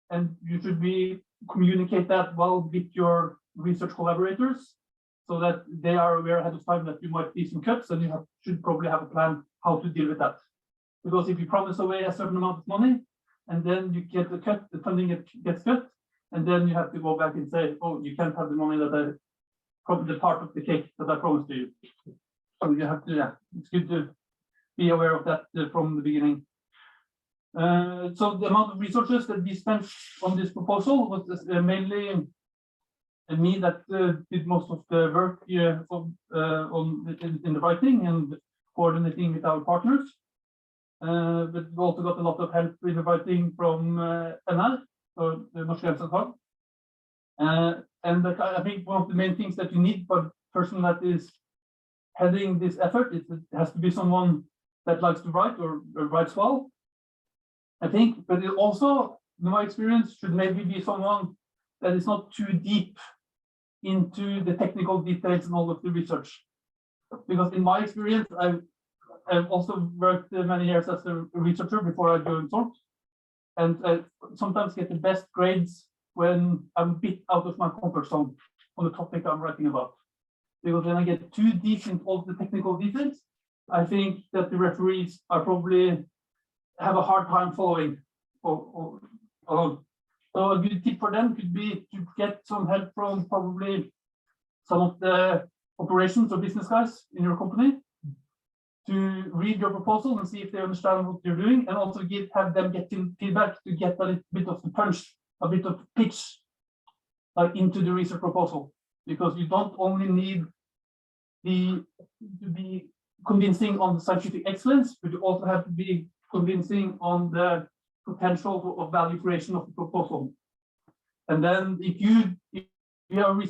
and you should communicate that well with your research collaborators, so that they are aware ahead of time that you might be some cuts, and you should probably have a plan how to deal with that. Because if you promise away a certain amount of money, and then you get the cut, the funding gets cut, and then you have to go back and say, oh, you can't have the money that probably the part of the cake that I promised to you. So you have to, yeah, it's good to be aware of that from the beginning. So the amount of resources that we spent on this proposal was mainly me that did most of the work in the writing and coordinating with our partners. But we also got a lot of help with the writing from NR, or the Norwegian Consortium. And I think one of the main things that you need for the person that is heading this effort is it has to be someone that likes to write or writes well, I think, but it also, in my experience, should maybe be someone that is not too deep into the technical details and all of the research. Because in my experience, I've also worked many years as a researcher before I joined SORT, and I sometimes get the best grades when I'm a bit out of my comfort zone on the topic I'm writing about. Because when I get too deep into all the technical details, I think that the referees are probably have a hard time following along. So a good tip for them could be to get some help from probably some of the operations or business guys in your company to read your proposal and see if they understand what you're doing, and also have them get feedback to get a little bit of the punch, a bit of pitch into the research proposal, because you don't only need to be convincing on the scientific excellence, but you also have to be convincing on the potential of value creation of the proposal. And then if you have a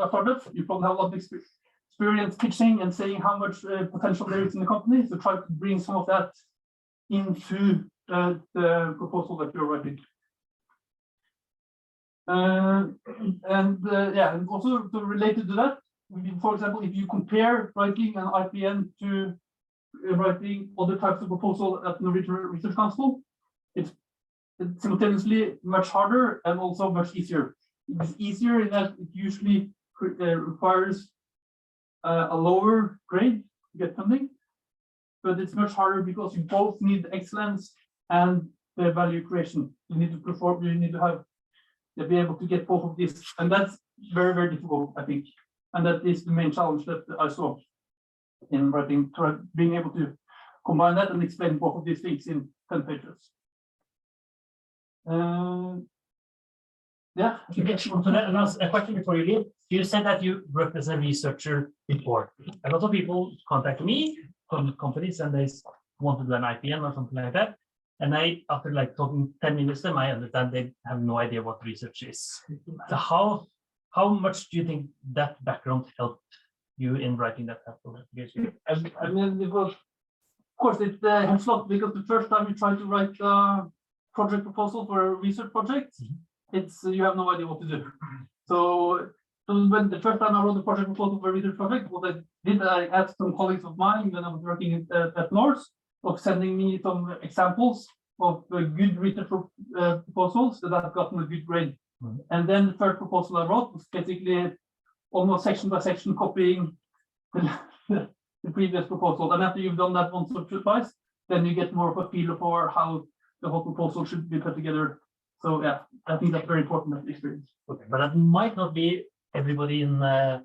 startup, you probably have a lot of experience pitching and saying how much potential there is in the company. So try to bring some of that into the proposal that you're writing. And also related to that, for example, if you compare writing an IPN to writing other types of proposal at Norwegian Research Council, it's simultaneously much harder and also much easier. It's easier in that it usually requires a lower grade to get funding, but it's much harder because you both need excellence and the value creation. You need to perform, you need to be able to get both of these, and that's very, very difficult, I think. And that is the main challenge that I saw in writing, being able to combine that and explain both of these things in 10 pages. Yeah. A question before you leave. You said that you worked as a researcher before. A lot of people contact me from companies and they want to do an IPN or something like that. And after like talking 10 minutes to them, I understand they have no idea what research is. So how much do you think that background helped you in writing that application? I mean, it was, of course, it helps a lot, because the first time you try to write a project proposal for a research project, you have no idea what to do. So when the first time I wrote the project proposal for a research project, what I did, I asked some colleagues of mine when I was working at NORA of sending me some examples of good research proposals that I've gotten a good grade. And then the third proposal I wrote was basically almost section by section copying the previous proposal. And after you've done that once or twice, then you get more of a feel for how the whole proposal should be put together. So yeah, I think that's very important experience. Okay, but that might not be everybody in the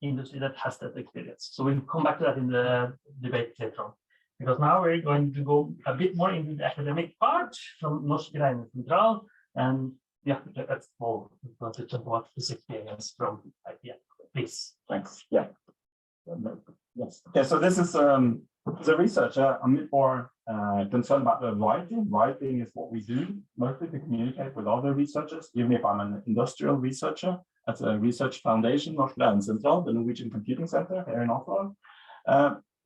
industry that has that experience. So we'll come back to that in the debate later on. Because now we're going to go a bit more into the academic part from Norsk Regnesentral, and yeah, that's all. Want to talk about this experience from IPN, please. Thanks. Yeah. Yes. Okay. So this is as a researcher, I'm a bit more concerned about the writing. Writing is what we do mostly to communicate with other researchers. Even if I'm an industrial researcher at a research foundation, Norsk Regnesentral, the Norwegian Computing Center here in Oslo.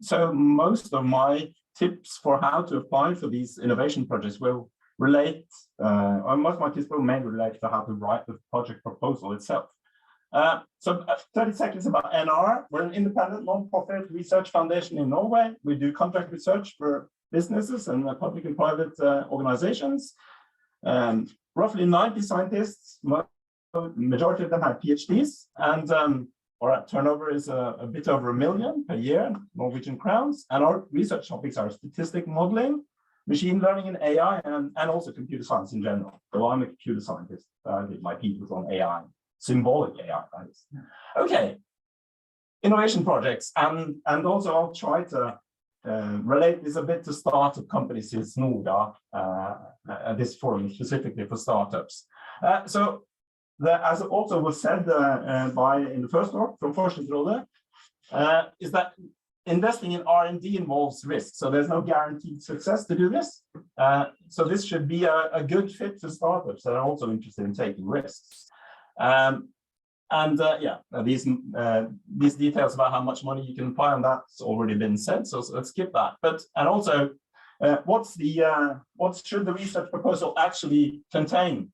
So most of my tips for how to apply for these innovation projects will relate, or most of my tips will mainly relate to how to write the project proposal itself. So 30 seconds about NORA. We're an independent non-profit research foundation in Norway. We do contract research for businesses and public and private organizations. Roughly 90 scientists, majority of them have PhDs, and our turnover is a bit over 1 million per year, Norwegian crowns. And our research topics are statistics modeling, machine learning and AI, and also computer science in general. So I'm a computer scientist. I did my thesis on AI, symbolic AI. That is. Okay, innovation projects. And also I'll try to relate this a bit to startup companies since NORA, this forum specifically for startups. As also was said in the first talk from Forskningsrådet, is that investing in R&D involves risk. So there's no guaranteed success to do this. So this should be a good fit for startups that are also interested in taking risks. These details about how much money you can apply on that's already been said. So let's skip that. What should the research proposal actually contain?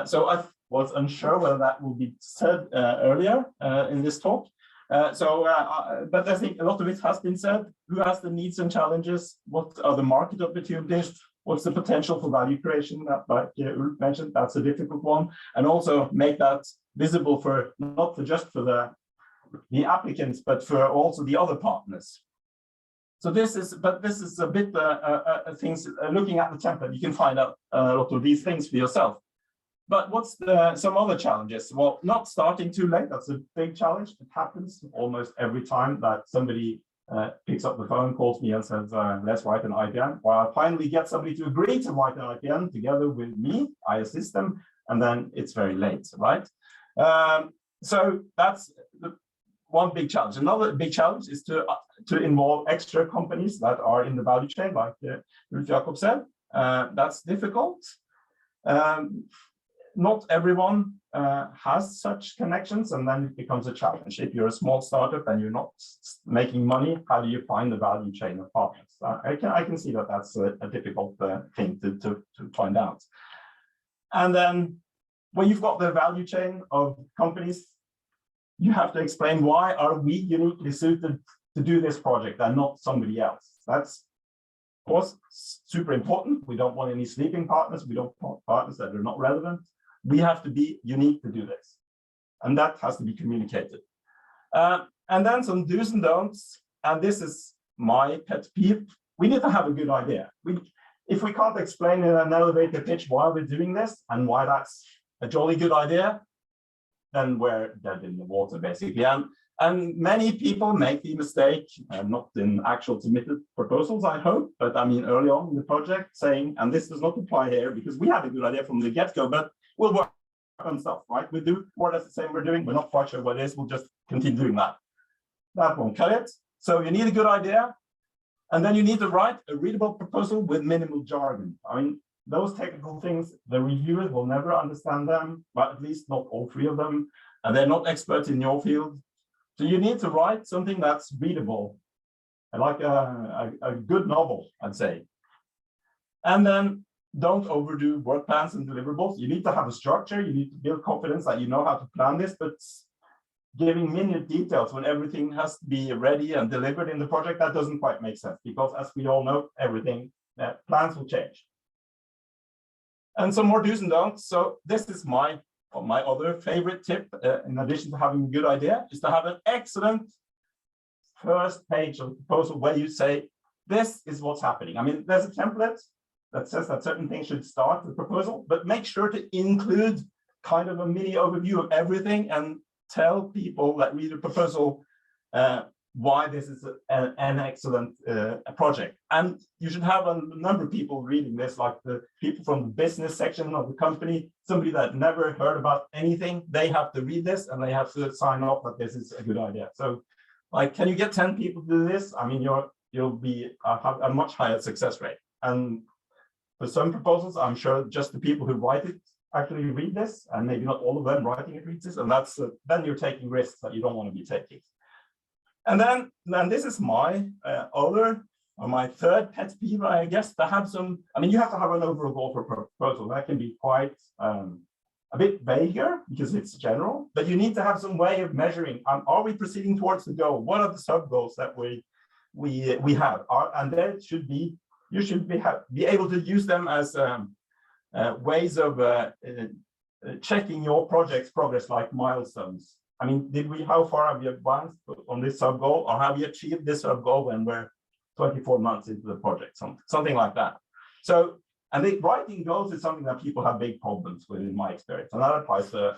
So I was unsure whether that will be said earlier in this talk. But I think a lot of it has been said. Who has the needs and challenges? What are the market opportunities? What's the potential for value creation? Like Ulf mentioned, that's a difficult one. And also make that visible for not just for the applicants, but for also the other partners. So this is a bit things looking at the template. You can find out a lot of these things for yourself. But what's some other challenges? Well, not starting too late. That's a big challenge. It happens almost every time that somebody picks up the phone, calls me and says, let's write an IPN. Well, I finally get somebody to agree to write an IPN together with me. I assist them, and then it's very late, right? So that's one big challenge. Another big challenge is to involve extra companies that are in the value chain, like Ulf Jakob said. That's difficult. Not everyone has such connections, and then it becomes a challenge. If you're a small startup and you're not making money, how do you find the value chain of partners? I can see that that's a difficult thing to find out. And then when you've got the value chain of companies, you have to explain, why are we uniquely suited to do this project and not somebody else? That's, of course, super important. We don't want any sleeping partners. We don't want partners that are not relevant. We have to be unique to do this. And that has to be communicated. And then some do's and don'ts. And this is my pet peeve. We need to have a good idea. If we can't explain in an elevator pitch why we're doing this and why that's a jolly good idea, then we're dead in the water, basically. And many people make the mistake, not in actual submitted proposals, I hope, but I mean early on in the project, saying, and this does not apply here because we had a good idea from the get-go, but we'll work on stuff, right? We do more or less the same we're doing. We're not quite sure what it is. We'll just continue doing that. That won't cut it. So you need a good idea, and then you need to write a readable proposal with minimal jargon. I mean, those technical things, the reviewers will never understand them, but at least not all three of them, and they're not experts in your field. So you need to write something that's readable, like a good novel, I'd say. And then don't overdo work plans and deliverables. You need to have a structure. You need to build confidence that you know how to plan this, but giving minute details when everything has to be ready and delivered in the project, that doesn't quite make sense, because as we all know, plans will change. And some more do's and don'ts. So this is my other favorite tip, in addition to having a good idea, is to have an excellent first page of the proposal where you say, this is what's happening. I mean, there's a template that says that certain things should start the proposal, but make sure to include kind of a mini overview of everything and tell people that read the proposal why this is an excellent project. And you should have a number of people reading this, like the people from the business section of the company, somebody that never heard about anything. They have to read this and they have to sign off that this is a good idea. So, like, can you get 10 people to do this? I mean, you'll be have a much higher success rate. And for some proposals, I'm sure just the people who write it actually read this, and maybe not all of them writing it reads this, and that's then you're taking risks that you don't want to be taking. And then this is my my third pet peeve, I guess, to have some. I mean, you have to have an overall goal for a proposal that can be quite a bit vaguer because it's general, but you need to have some way of measuring. Are we proceeding towards the goal? What are the sub goals that we have? And there should be. You should be able to use them as ways of checking your project's progress, like milestones. I mean, how far have you advanced on this sub goal, or have you achieved this sub goal when we're 24 months into the project, something like that. So, and writing goals is something that people have big problems with, in my experience, and that applies to,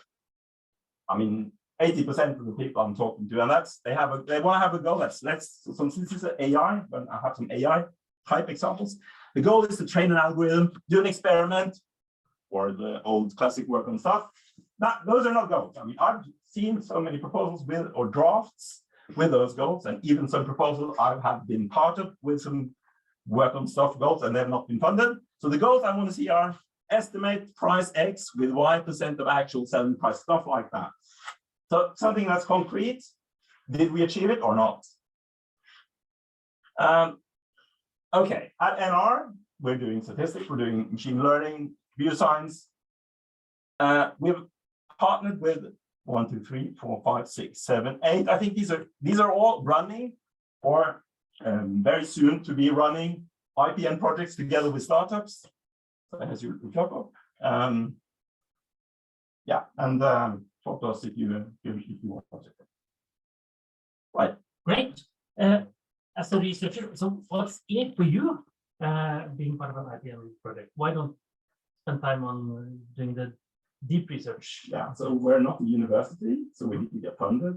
I mean, 80% of the people I'm talking to, and that's they want to have a goal. Since this is an AI, but I have some AI type examples. The goal is to train an algorithm, do an experiment, or the old classic work on stuff. Those are not goals. I mean, I've seen so many proposals with, or drafts with those goals, and even some proposals I have been part of with some work on stuff goals, and they've not been funded. So the goals I want to see are estimate price X with Y% of actual selling price, stuff like that. So something that's concrete. Did we achieve it or not? Okay, at NR, we're doing statistics, we're doing machine learning, computer science. We've partnered with 1, 2, 3, 4, 5, 6, 7, 8. I think these are all running, or very soon to be running, IPN projects together with startups. As you talk about. Yeah, and talk to us if you want. Right. Great. as a researcher, so what's in it for you being part of an IPN project? Why don't spend time on doing the deep research? Yeah, so we're not a university, so we need to get funded.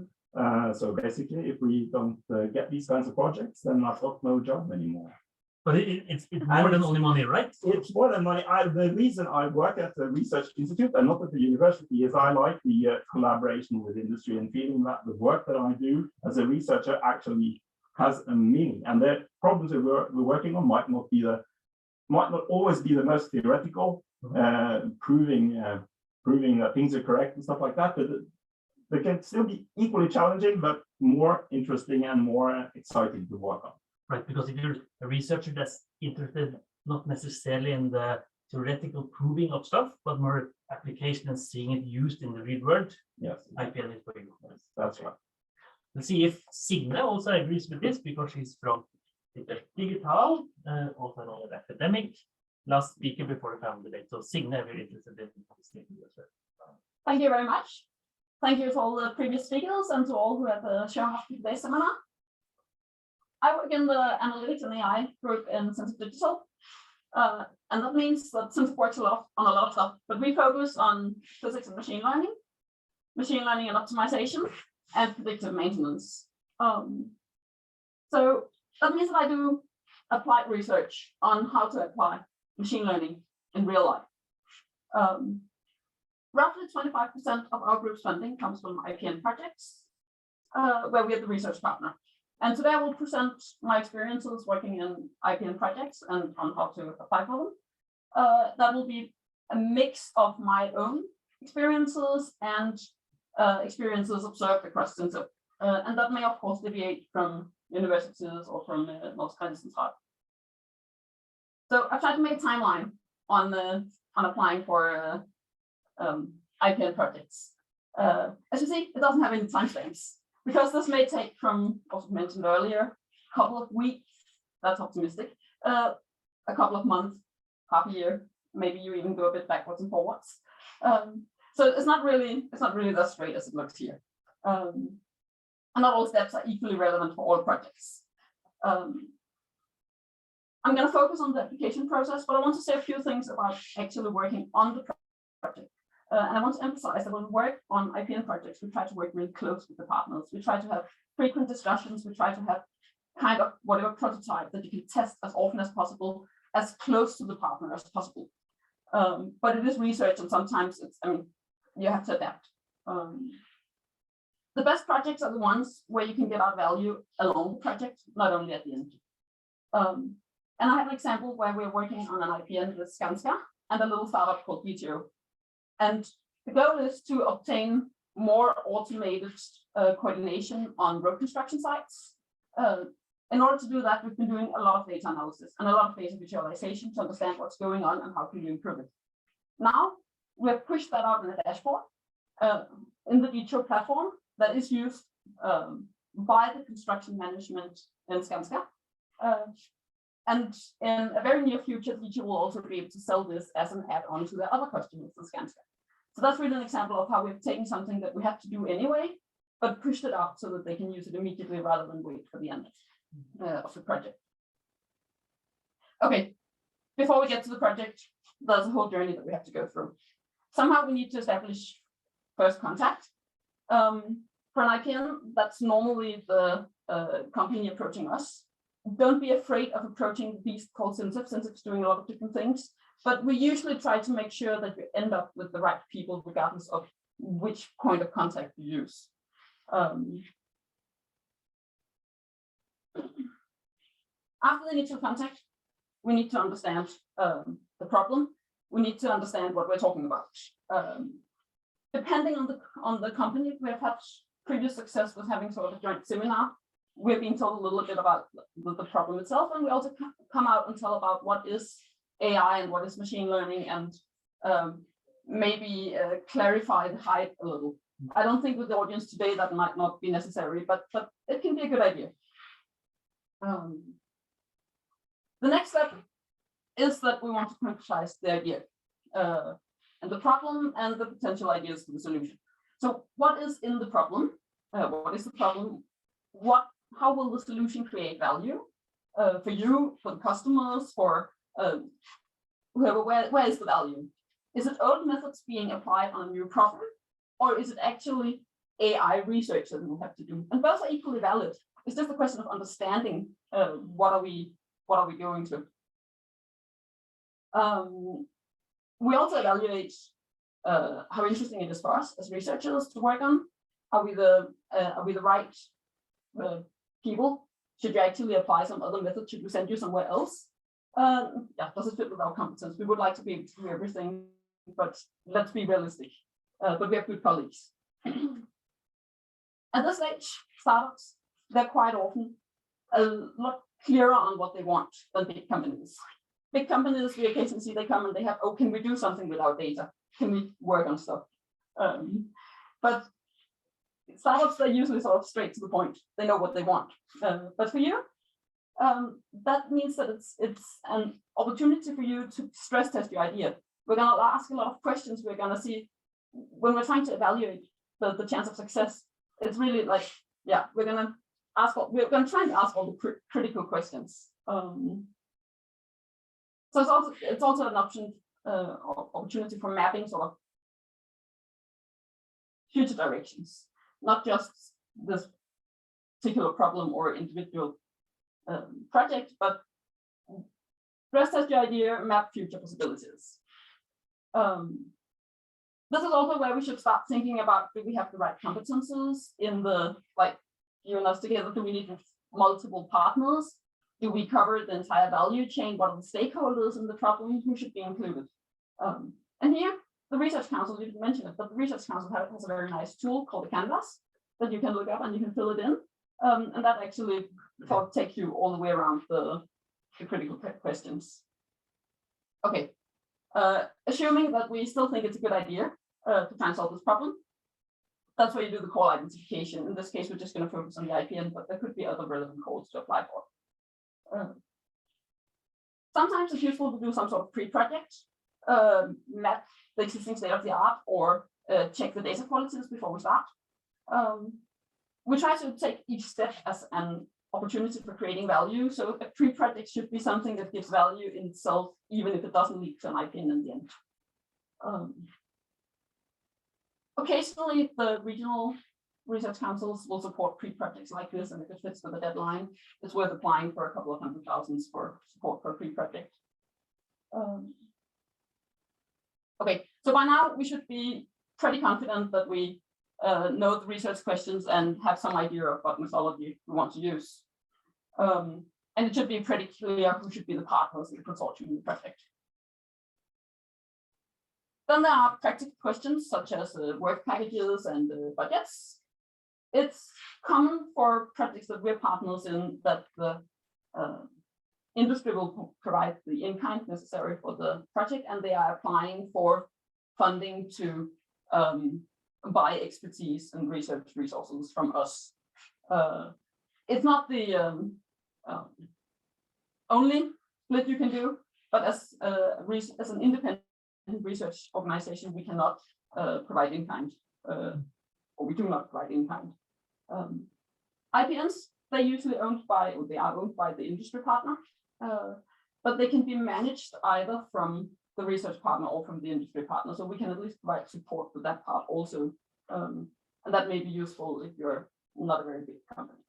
So basically, if we don't get these kinds of projects, then I've got no job anymore. But it's more than only money, right? It's more than money. The reason I work at the research institute and not at the university is I like the collaboration with industry and feeling that the work that I do as a researcher actually has a meaning. And the problems that we're working on might not always be the most theoretical, proving that things are correct and stuff like that. But they can still be equally challenging, but more interesting and more exciting to work on. Right, because if you're a researcher that's interested not necessarily in the theoretical proving of stuff, but more application and seeing it used in the real world, Yes, IPN is for you. yes, that's right. Let's see if Signe also agrees with this, because she's from Digital, also an old academic, last speaker before the panel debate. So Signe, very interested in this thing as well. Thank you very much. Thank you to all the previous speakers and to all who have shown up to today's seminar. I work in the analytics and AI group in Census Digital. And that means that Census works on a lot of stuff, but we focus on physics and machine learning and optimization, and predictive maintenance. So that means that I do applied research on how to apply machine learning in real life. Roughly 25% of our group's funding comes from IPN projects, where we are the research partner. And today I will present my experiences working in IPN projects and on how to apply for them. That will be a mix of my own experiences and experiences observed across Census. And that may, of course, deviate from universities or from most distance hard. So I've tried to make a timeline on applying for IPN projects. As you see, it doesn't have any timestamps, because this may take, from what was mentioned earlier, a couple of weeks, that's optimistic, a couple of months, half a year, maybe you even go a bit backwards and forwards. So it's not really that straight as it looks here. And not all steps are equally relevant for all projects. I'm going to focus on the application process, but I want to say a few things about actually working on the project. And I want to emphasize that when we work on IPN projects, we try to work really close with the partners. We try to have frequent discussions. We try to have kind of whatever prototype that you can test as often as possible, as close to the partner as possible. But it is research, and sometimes you have to adapt. The best projects are the ones where you can get out value along the project, not only at the end. And I have an example where we're working on an IPN with Skanska and a little startup called VTO. And the goal is to obtain more automated coordination on road construction sites. In order to do that, we've been doing a lot of data analysis and a lot of data visualization to understand what's going on and how can we improve it. Now, we have pushed that out in a dashboard in the VTO platform that is used by the construction management in Skanska. And in a very near future, VTO will also be able to sell this as an add-on to their other customers in Skanska. So that's really an example of how we've taken something that we have to do anyway, but pushed it out so that they can use it immediately rather than wait for the end of the project. Okay, before we get to the project, there's a whole journey that we have to go through. Somehow we need to establish first contact. For an IPN, that's normally the company approaching us. Don't be afraid of approaching the beast called Census. Census is doing a lot of different things, but we usually try to make sure that we end up with the right people, regardless of which point of contact you use. After the initial contact, we need to understand the problem. We need to understand what we're talking about. Depending on the company, we have had previous success with having sort of a joint seminar. We've been told a little bit about the problem itself, and we also come out and tell about what is AI and what is machine learning, and maybe clarify the hype a little. I don't think with the audience today that might not be necessary, but it can be a good idea. The next step is that we want to concretize the idea and the problem and the potential ideas for the solution. So what is in the problem? What is the problem? how will the solution create value for you, for the customers, for whoever, where is the value? Is it old methods being applied on a new problem, or is it actually AI research that we will have to do? And both are equally valid. It's just a question of understanding what are we going to. We also evaluate how interesting it is for us as researchers to work on. Are we the right people? Should you actually apply some other method? Should we send you somewhere else? Yeah, does it fit with our competence? We would like to be able to do everything, but let's be realistic. But we have good colleagues. At this stage, startups, they're quite often a lot clearer on what they want than big companies. Big companies, we occasionally see they come and they have, oh, can we do something with our data? Can we work on stuff? But startups, they're usually sort of straight to the point. They know what they want. But for you, that means that it's an opportunity for you to stress test your idea. We're going to ask a lot of questions. We're going to see when we're trying to evaluate the chance of success. It's really like, yeah, we're going to try and ask all the critical questions. So it's also an option, opportunity for mapping sort of future directions, not just this particular problem or individual project, but stress test your idea, map future possibilities. This is also where we should start thinking about, do we have the right competences in the, like, you and us together, do we need multiple partners? Do we cover the entire value chain? What are the stakeholders in the problem? Who should be included? And here, the Research Council, you didn't mention it, but the Research Council has a very nice tool called the Canvas that you can look up and you can fill it in. And that actually sort of takes you all the way around the critical questions. Okay, assuming that we still think it's a good idea to try and solve this problem, that's where you do the call identification. In this case, we're just going to focus on the IPN, but there could be other relevant calls to apply for. Sometimes it's useful to do some sort of pre-project, map the existing state of the art, or check the data qualities before we start. We try to take each step as an opportunity for creating value. So a pre-project should be something that gives value in itself, even if it doesn't lead to an IPN in the end. Occasionally, the regional research councils will support pre-projects like this, and if it fits with the deadline, it's worth applying for a couple of $100,000 for support for a pre-project. Okay, so by now we should be pretty confident that we know the research questions and have some idea of what methodology we want to use. And it should be pretty clear who should be the partners in the consortium in the project. Then there are practical questions such as work packages and budgets. It's common for projects that we're partners in that the industry will provide the in-kind necessary for the project, and they are applying for funding to buy expertise and research resources from us. It's not the only split you can do, but as an independent research organization, we cannot provide in-kind, or we do not provide in-kind. IPNs, they're usually owned by, or they are owned by the industry partner, but they can be managed either from the research partner or from the industry partner. So we can at least provide support for that part also. And that may be useful if you're not a very big company.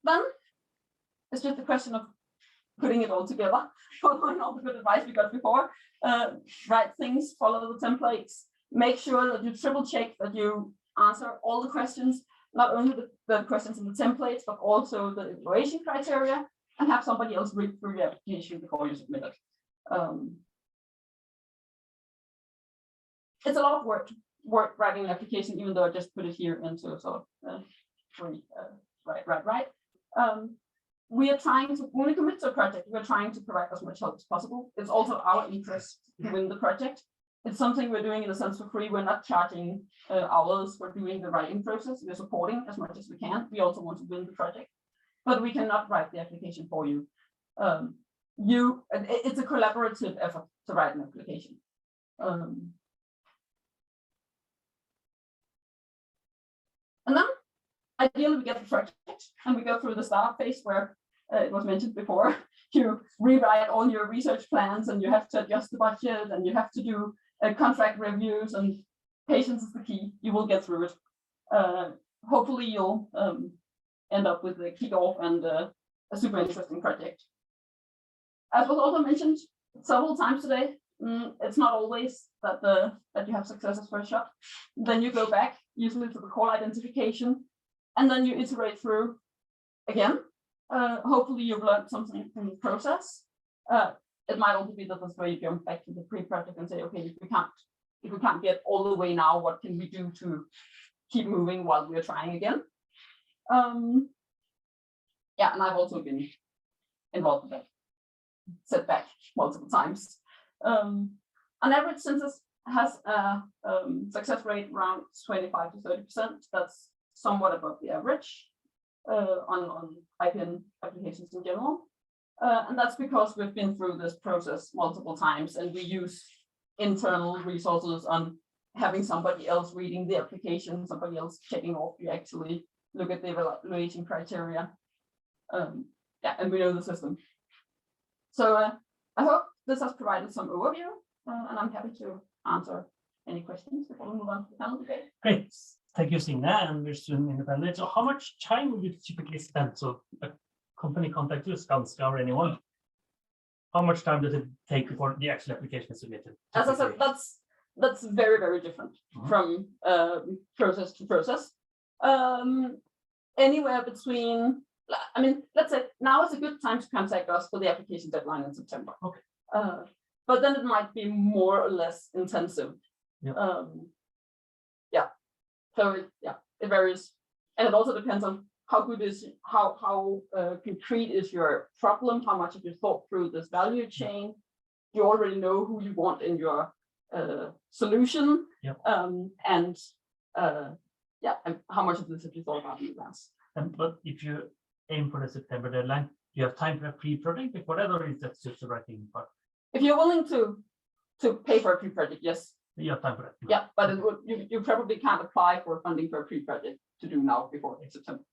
Then it's just a question of putting it all together, following all the good advice we got before. Write things, follow the templates, make sure that you triple check that you answer all the questions, not only the questions in the templates, but also the evaluation criteria, and have somebody else read through your application before you submit it. It's a lot of work writing an application, even though I just put it here into sort of right. We are trying to, when we commit to a project, we're trying to provide as much help as possible. It's also our interest to win the project. It's something we're doing in a sense for free. We're not charging hours for doing the writing process. We're supporting as much as we can. We also want to win the project, but we cannot write the application for you. It's a collaborative effort to write an application. And then ideally we get the project and we go through the startup phase where it was mentioned before, you rewrite all your research plans and you have to adjust the budget and you have to do contract reviews, and patience is the key. You will get through it. Hopefully you'll end up with a kickoff and a super interesting project. As was also mentioned several times today, it's not always that that you have successes first shot. Then you go back, usually to the call identification, and then you iterate through again. Hopefully you've learned something from the process. It might also be that this way you jump back to the pre-project and say, okay, if we can't get all the way now, what can we do to keep moving while we're trying again? Yeah, and I've also been involved with that setback multiple times. On average, Census has a success rate around 25 to 30%. That's somewhat above the average on IPN applications in general. And that's because we've been through this process multiple times and we use internal resources on having somebody else reading the application, somebody else checking off. You actually look at the evaluation criteria. Yeah, and we know the system. So I hope this has provided some overview, and I'm happy to answer any questions before we move on to the panel debate. Great. Thank you, Signe, and we're soon in the panel. So how much time would you typically spend? So a company contacts you, Skanska or anyone. How much time does it take before the actual application is submitted? As I said, that's very, very different from process to process. Anywhere between, I mean, let's say now is a good time to contact us for the application deadline in September. Okay. But then it might be more or less intensive. Yep. Yeah. So it varies, and it also depends on how good is how concrete is your problem, how much have you thought through this value chain. You already know who you want in your solution. Yep. And how much of this have you thought about in advance? But if you aim for the September deadline, you have time for a pre-project before that, or is that just the writing part? If you're willing to pay for a pre-project, yes. You have time for that. Yeah, but it would, you probably can't apply for funding for a pre-project to do now before September.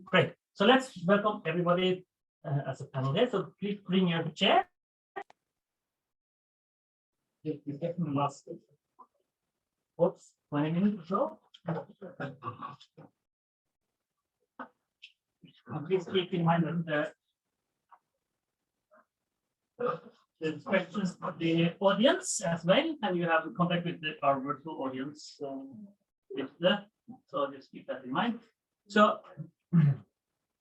Great. So let's welcome everybody as a panel here. So please bring your chair. Last 20 minutes or so. Please keep in mind that the questions for the audience as well, and you have contact with our virtual audience so just keep that in mind. So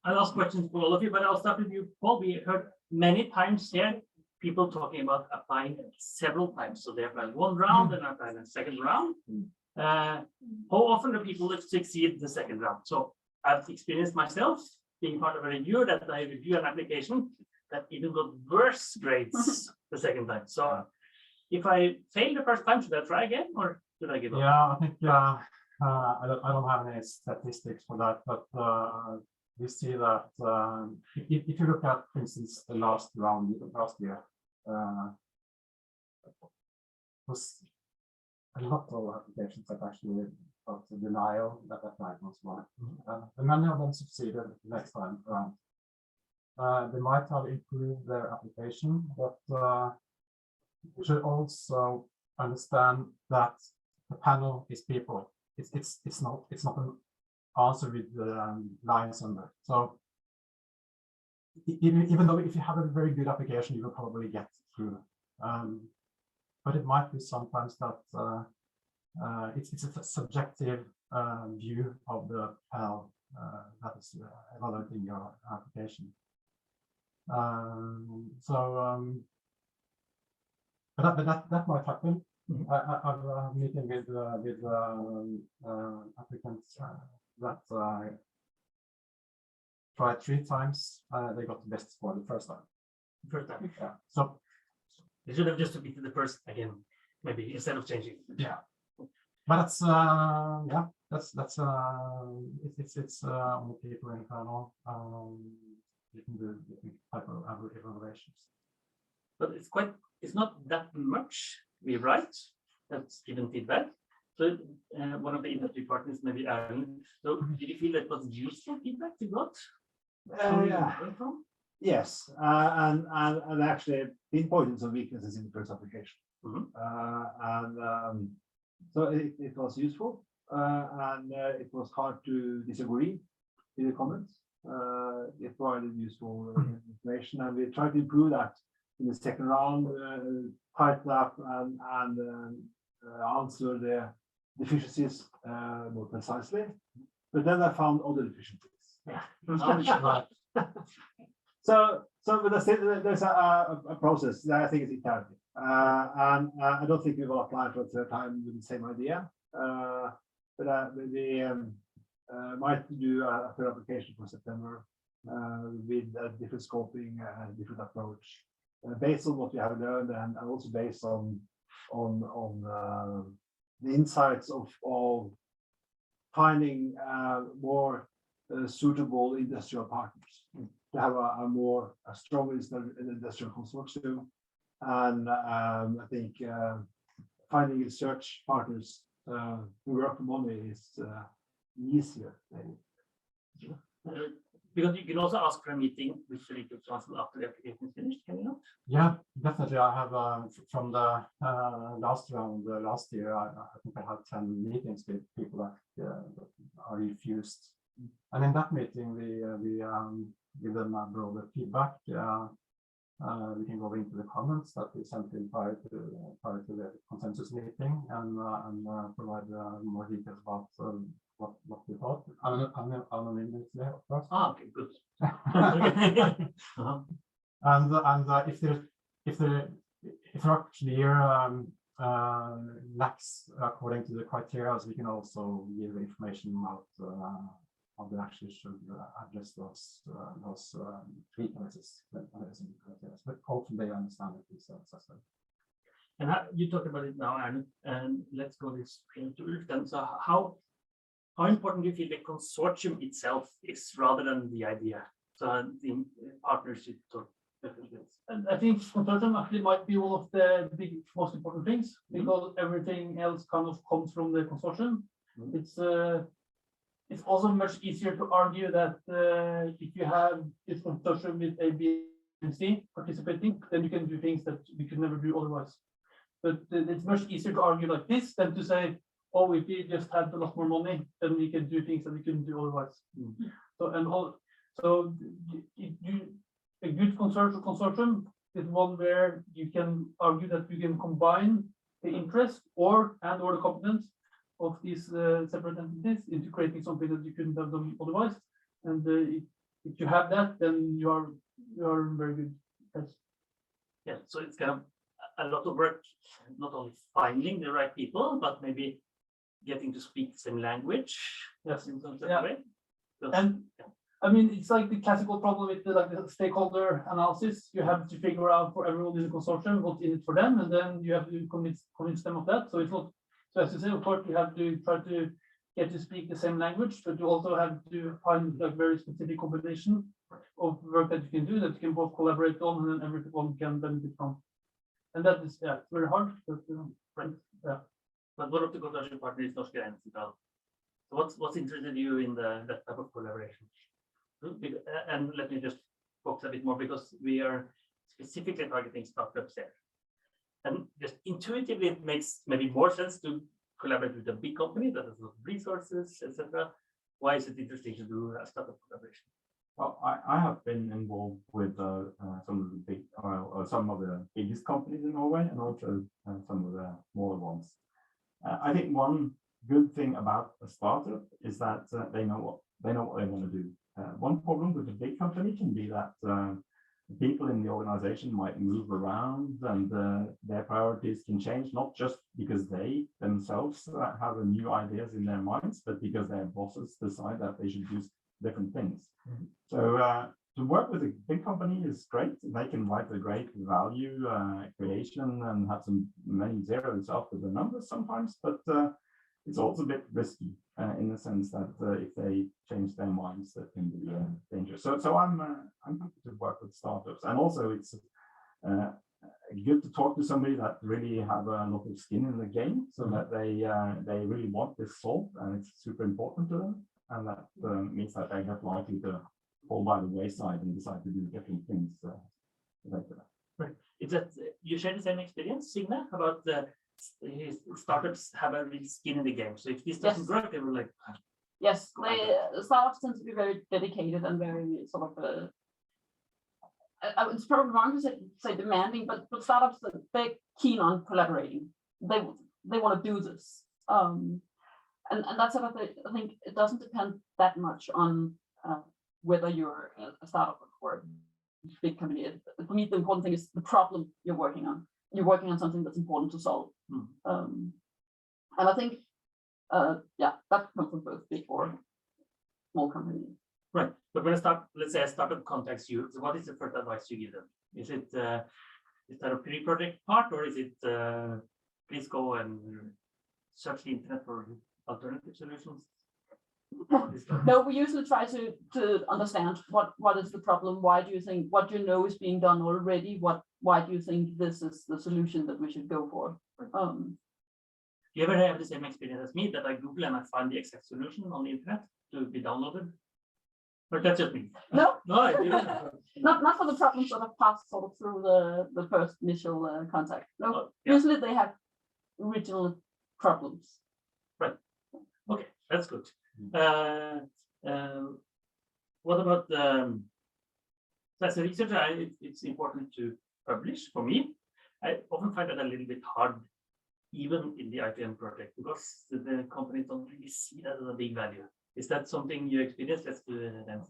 I'll ask questions for all of you, but I'll start with you, Paul. We heard many times here people talking about applying several times. So they applied one round and applied a second round. How often do people succeed the second round? So I've experienced myself being part of a reviewer that I review an application that even got worse grades the second time. So if I fail the first time, should I try again or should I give up? Yeah, I think I don't have any statistics for that, but we see that if you look at, for instance, the last round last year, was a lot of applications that actually got the denial that applied was one. And many of them succeeded the next time around. They might have improved their application, but we should also understand that the panel is people. It's not an answer with lines under. So even though if you have a very good application, you will probably get through. But it might be sometimes that it's a subjective view of the panel that is evaluating your application. But that might happen. I've a meeting with applicants that tried 3 times. They got the best score the first time. Yeah. So they should have just repeated the first again, maybe instead of changing. Yeah. But that's it's on the people in panel. You can do different type of evaluations. But it's not that much we write that's given feedback. So one of the industry partners, maybe Aaron. So did you feel that was useful feedback you got? Yeah. Yes, and actually pinpointed some weaknesses in the first application. So it was useful, and it was hard to disagree with the comments. It provided useful information, and we tried to improve that in the second round, tighten up and answer the deficiencies more precisely. But then I found other deficiencies. So but there's a process that I think is iterative, and I don't think we will apply for a third time with the same idea. But we might do a third application for September with a different scoping, different approach, based on what we have learned, and also based on the insights of finding more suitable industrial partners, to have a stronger industrial consortium, and I think finding research partners who work for money is easier. Because you can also ask for a meeting with the legal counsel after the application is finished, can you not? Yeah, definitely. I have from the last round last year. I think I had 10 meetings with people that are refused, and in that meeting we give them a broader feedback. We can go into the comments that we sent in prior to the consensus meeting, and provide more details about what we thought, anonymously, of course. Okay, good. And if there are clear lacks according to the criteria, we can also give information about how they actually should address those weaknesses. But hopefully they understand it themselves as well. And you talked about it now, Aaron, and let's go this to Ulf then. So how important do you feel the consortium itself is rather than the idea? So the partnership sort of. And I think consortium actually might be one of the most important things, because everything else kind of comes from the consortium. It's also much easier to argue that if you have this consortium with A, B, and C participating, then you can do things that we could never do otherwise. But it's much easier to argue like this than to say, oh, if we just had a lot more money, then we can do things that we couldn't do otherwise. So a good consortium is one where you can argue that you can combine the interest or the competence of these separate entities into creating something that you couldn't have done otherwise. And if you have that, then you are very good. Yeah, so it's kind of a lot of work, not only finding the right people, but maybe getting to speak the same language. Yes, in some yeah. way. And I mean, it's like the classical problem with the stakeholder analysis. You have to figure out for everyone in the consortium what's in it for them, and then you have to convince them of that. So it's not, so as you say, of course, you have to try to get to speak the same language, but you also have to find like very specific combination of work that you can do that you can both collaborate on, and then everyone can benefit from. And that is, yeah, very hard, but right, yeah. But one of the consortium partners is Norwegian as well. So what's interested you in that type of collaboration? And let me just focus a bit more, because we are specifically targeting startups there. And just intuitively, it makes maybe more sense to collaborate with a big company that has a lot of resources, etc. Why is it interesting to do a startup collaboration? Well, I have been involved with some of the biggest companies in Norway, and also some of the smaller ones. I think one good thing about a startup is that they know what they want to do. One problem with a big company can be that people in the organization might move around, and their priorities can change, not just because they themselves have new ideas in their minds, but because their bosses decide that they should do different things. So to work with a big company is great. They can write a great value creation and have many zeros after the numbers sometimes, but it's also a bit risky in the sense that if they change their minds, that can be dangerous. So I'm happy to work with startups, and also good to talk to somebody that really have a lot of skin in the game, so that they really want this solved, and it's super important to them, and that means that they're not likely to fall by the wayside and decide to do different things later. Right. Is that you share the same experience, Signe, about the startups have a real skin in the game? So if this doesn't work, they will like. Yes, startups tend to be very dedicated and very sort of. It's probably wrong to say demanding, but startups they're keen on collaborating. They want to do this, and that's sort of I think it doesn't depend that much on whether you're a startup or a big company. For me, the important thing is the problem you're working on. You're working on something that's important to solve, and I think yeah, that comes from both big or small companies. Right, but when let's say a startup contacts you, so what is the first advice you give them? Is that a pre-project part, or is it please go and search the internet for alternative solutions? No, we usually try to understand what is the problem. Why do you think what you know is being done already? Why do you think this is the solution that we should go for? You ever have the same experience as me, that I Google and I find the exact solution on the internet to be downloaded? But that's just me. No, No, I didn't. not for the problems that have passed sort of through the first initial contact. No, Yeah. usually they have original problems. Right. Okay, that's good. What about as a researcher? It's important to publish. For me, I often find that a little bit hard, even in the IPN project, because the companies don't really see that as a big value. Is that something you experience? Let's do it then.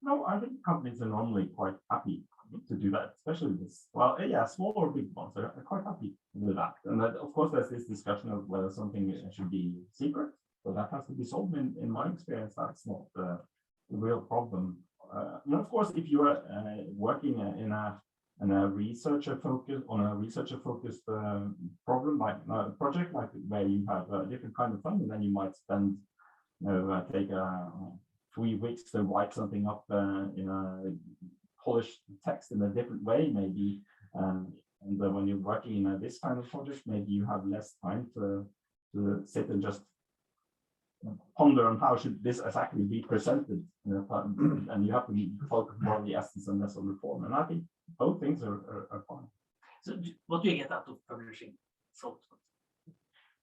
No, I think companies are normally quite happy to do that, especially this. Well, yeah, small or big ones are quite happy with that. And that, of course, there's this discussion of whether something should be secret. So that has to be solved. In my experience, that's not the real problem. And of course, if you are working in a researcher focused problem, like a project, like where you have a different kind of funding, then you might spend, take 3 weeks to write something up in a polished text in a different way, maybe. And when you're working in this kind of project, maybe you have less time to sit and just ponder on how should this exactly be presented, and you have to focus more on the essence and less on the form. And I think both things are fine. So what do you get out of publishing? So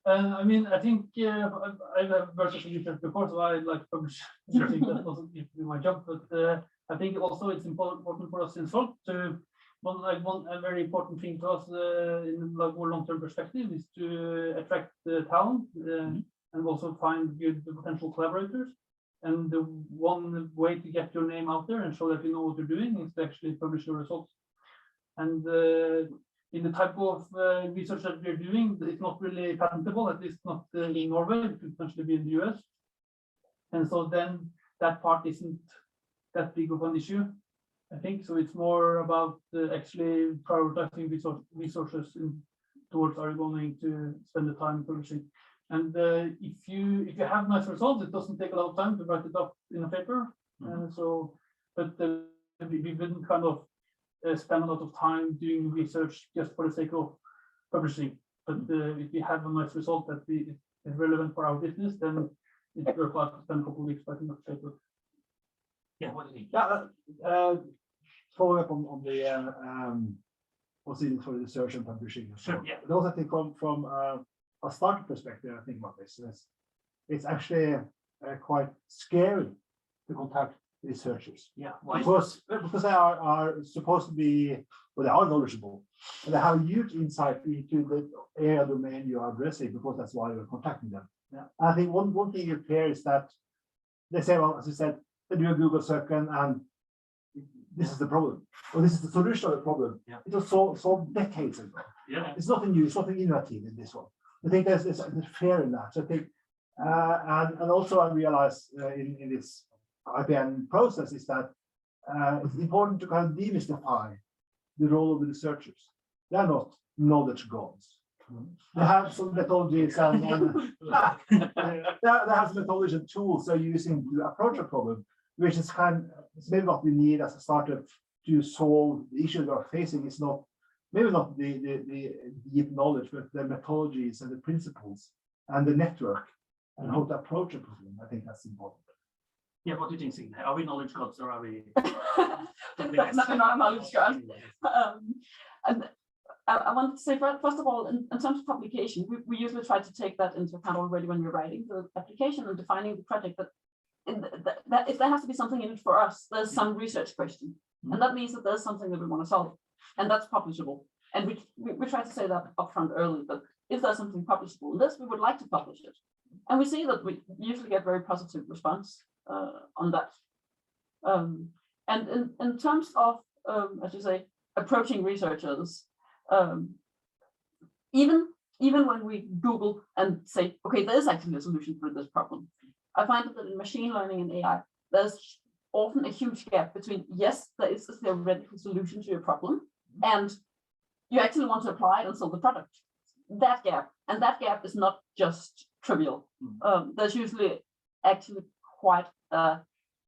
I mean, I think I've worked as a researcher before, so I like publish something that doesn't do my job. But I think also it's important for us in Salt to a very important thing to us in a more long-term perspective is to attract talent and also find good potential collaborators. And the one way to get your name out there and show that you know what you're doing is to actually publish your results. And in the type of research that we're doing, it's not really patentable, at least not in Norway. It could potentially be in the US. And so then that part isn't that big of an issue, I think. So it's more about actually prioritizing resources towards are you going to spend the time publishing. And if you have nice results, it doesn't take a lot of time to write it up in a paper. But we wouldn't kind of spend a lot of time doing research just for the sake of publishing. But if we have a nice result that is relevant for our business, then it's worthwhile to spend a couple of weeks writing that paper. yeah, what do you think? Yeah, following up on the what's in for research and publishing. Sure, yeah. But also I think from a startup perspective, I think about this. It's actually quite scary to contact researchers. Yeah, why? Because they are supposed to be, well, they are knowledgeable, and they have huge insight into the area domain you are addressing, because that's why you're contacting them. Yeah. And I think one thing you hear is that they say, well, as you said, they do a Google search and this is the problem, or this is the solution of the problem. Yeah. It was solved decades ago. Yeah. It's nothing new, it's nothing innovative in this one. I think there's fear in that. So I think, and also I realize in this IPN process is that it's important to kind of demystify the role of the researchers. They are not knowledge gods. They have some methodologies and they have some methodology and tools they're using to approach a problem, which is it's maybe what we need as a startup to solve the issue we are facing. Is not maybe not the deep knowledge, but the methodologies and the principles and the network and how to approach a problem. I think that's important. Yeah, what do you think, Signe? Are we knowledge gods or are we? Not knowledge god. And I wanted to say, first of all, in terms of publication, we usually try to take that into account already when we're writing the application and defining the project. That if there has to be something in it for us, there's some research question, and that means that there's something that we want to solve, and that's publishable. And we try to say that upfront early, that if there's something publishable in this, we would like to publish it. And we see that we usually get very positive response on that. And in terms of, as you say, approaching researchers, even when we Google and say, okay, there's actually a solution for this problem, I find that in machine learning and AI, there's often a huge gap between, yes, there is a theoretical solution to your problem, and you actually want to apply it and solve the product. That gap is not just trivial. There's usually actually quite a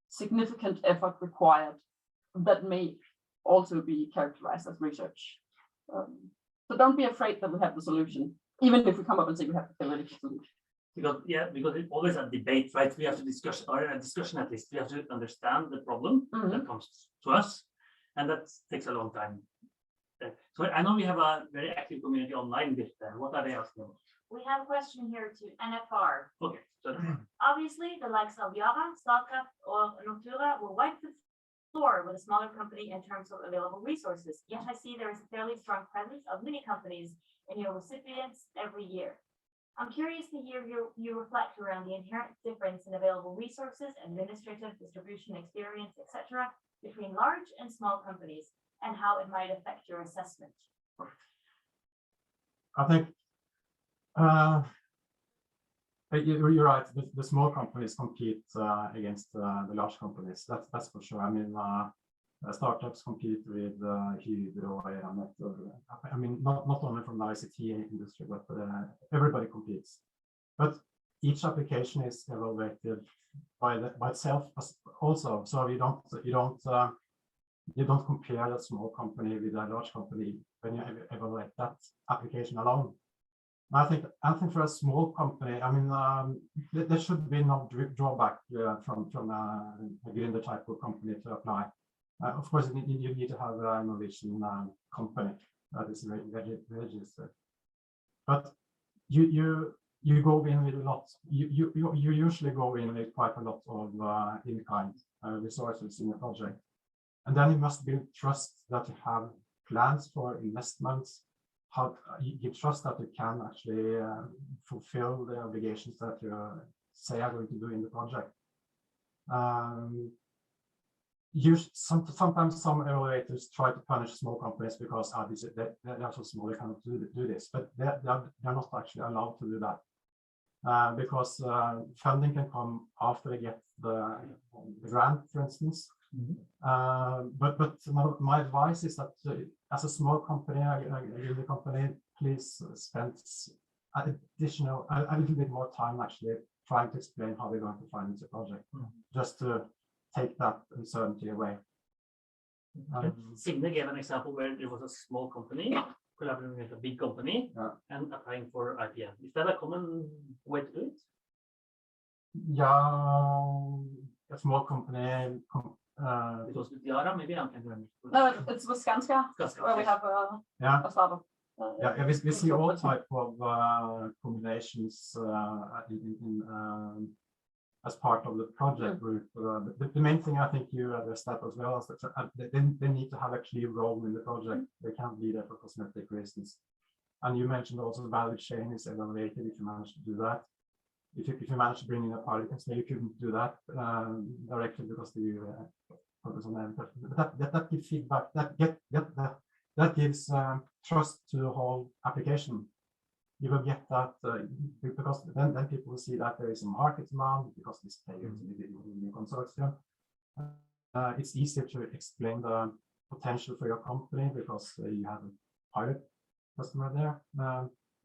significant effort required that may also be characterized as research. So don't be afraid that we have the solution, even if we come up and say we have the theoretical solution. Because it's always a debate, right? We have to discuss, or a discussion at least. We have to understand the problem that comes to us, and that takes a long time. So I know we have a very active community online. What are they asking? We have a question here to NFR. Okay. So, obviously, the likes of Yara, Statkraft, or NORA will wipe the floor with a smaller company in terms of available resources. Yet I see there is a fairly strong presence of mini companies in your recipients every year. I'm curious to hear you reflect around the inherent difference in available resources, administrative, distribution, experience, etc., between large and small companies, and how it might affect your assessment. I think you're right. The small companies compete against the large companies. That's for sure. I mean, startups compete with Hydro, I mean, not only from the ICT industry, but everybody competes. But each application is evaluated by itself also. So you don't compare that small company with a large company when you evaluate that application alone. I think for a small company, I mean, there should be no drawback from a Gründer type of company to apply. Of course, you need to have a Norwegian company that is registered. But you go in with a lot. You usually go in with quite a lot of in-kind resources in the project, and then you must build trust that you have plans for investments. How you trust that you can actually fulfill the obligations that you say are going to do in the project. Sometimes some evaluators try to punish small companies because they're so small they cannot do this, but they're not actually allowed to do that because funding can come after they get the grant, for instance. But my advice is that as a small company, a company, please spend a little bit more time actually trying to explain how they're going to finance the project, just to take that uncertainty away. Signe gave an example where there was a small company collaborating with a big company and applying for IPN. Is that a common way to do it? Yeah, a small company. It was with Yara, maybe I can remember. No, it's with Skanska, where we have a startup. We see all type of combinations as part of the project group. The main thing I think you addressed that as well is that they need to have a clear role in the project. They can't be there for cosmetic reasons. And you mentioned also the value chain is evaluated if you manage to do that. If you manage to bring in a pilot customer, you couldn't do that directly because you focus on them. But that gives feedback. That gives trust to the whole application. You will get that because then people will see that there is a market demand because this player is in the consortium. It's easier to explain the potential for your company because you have a pilot customer there.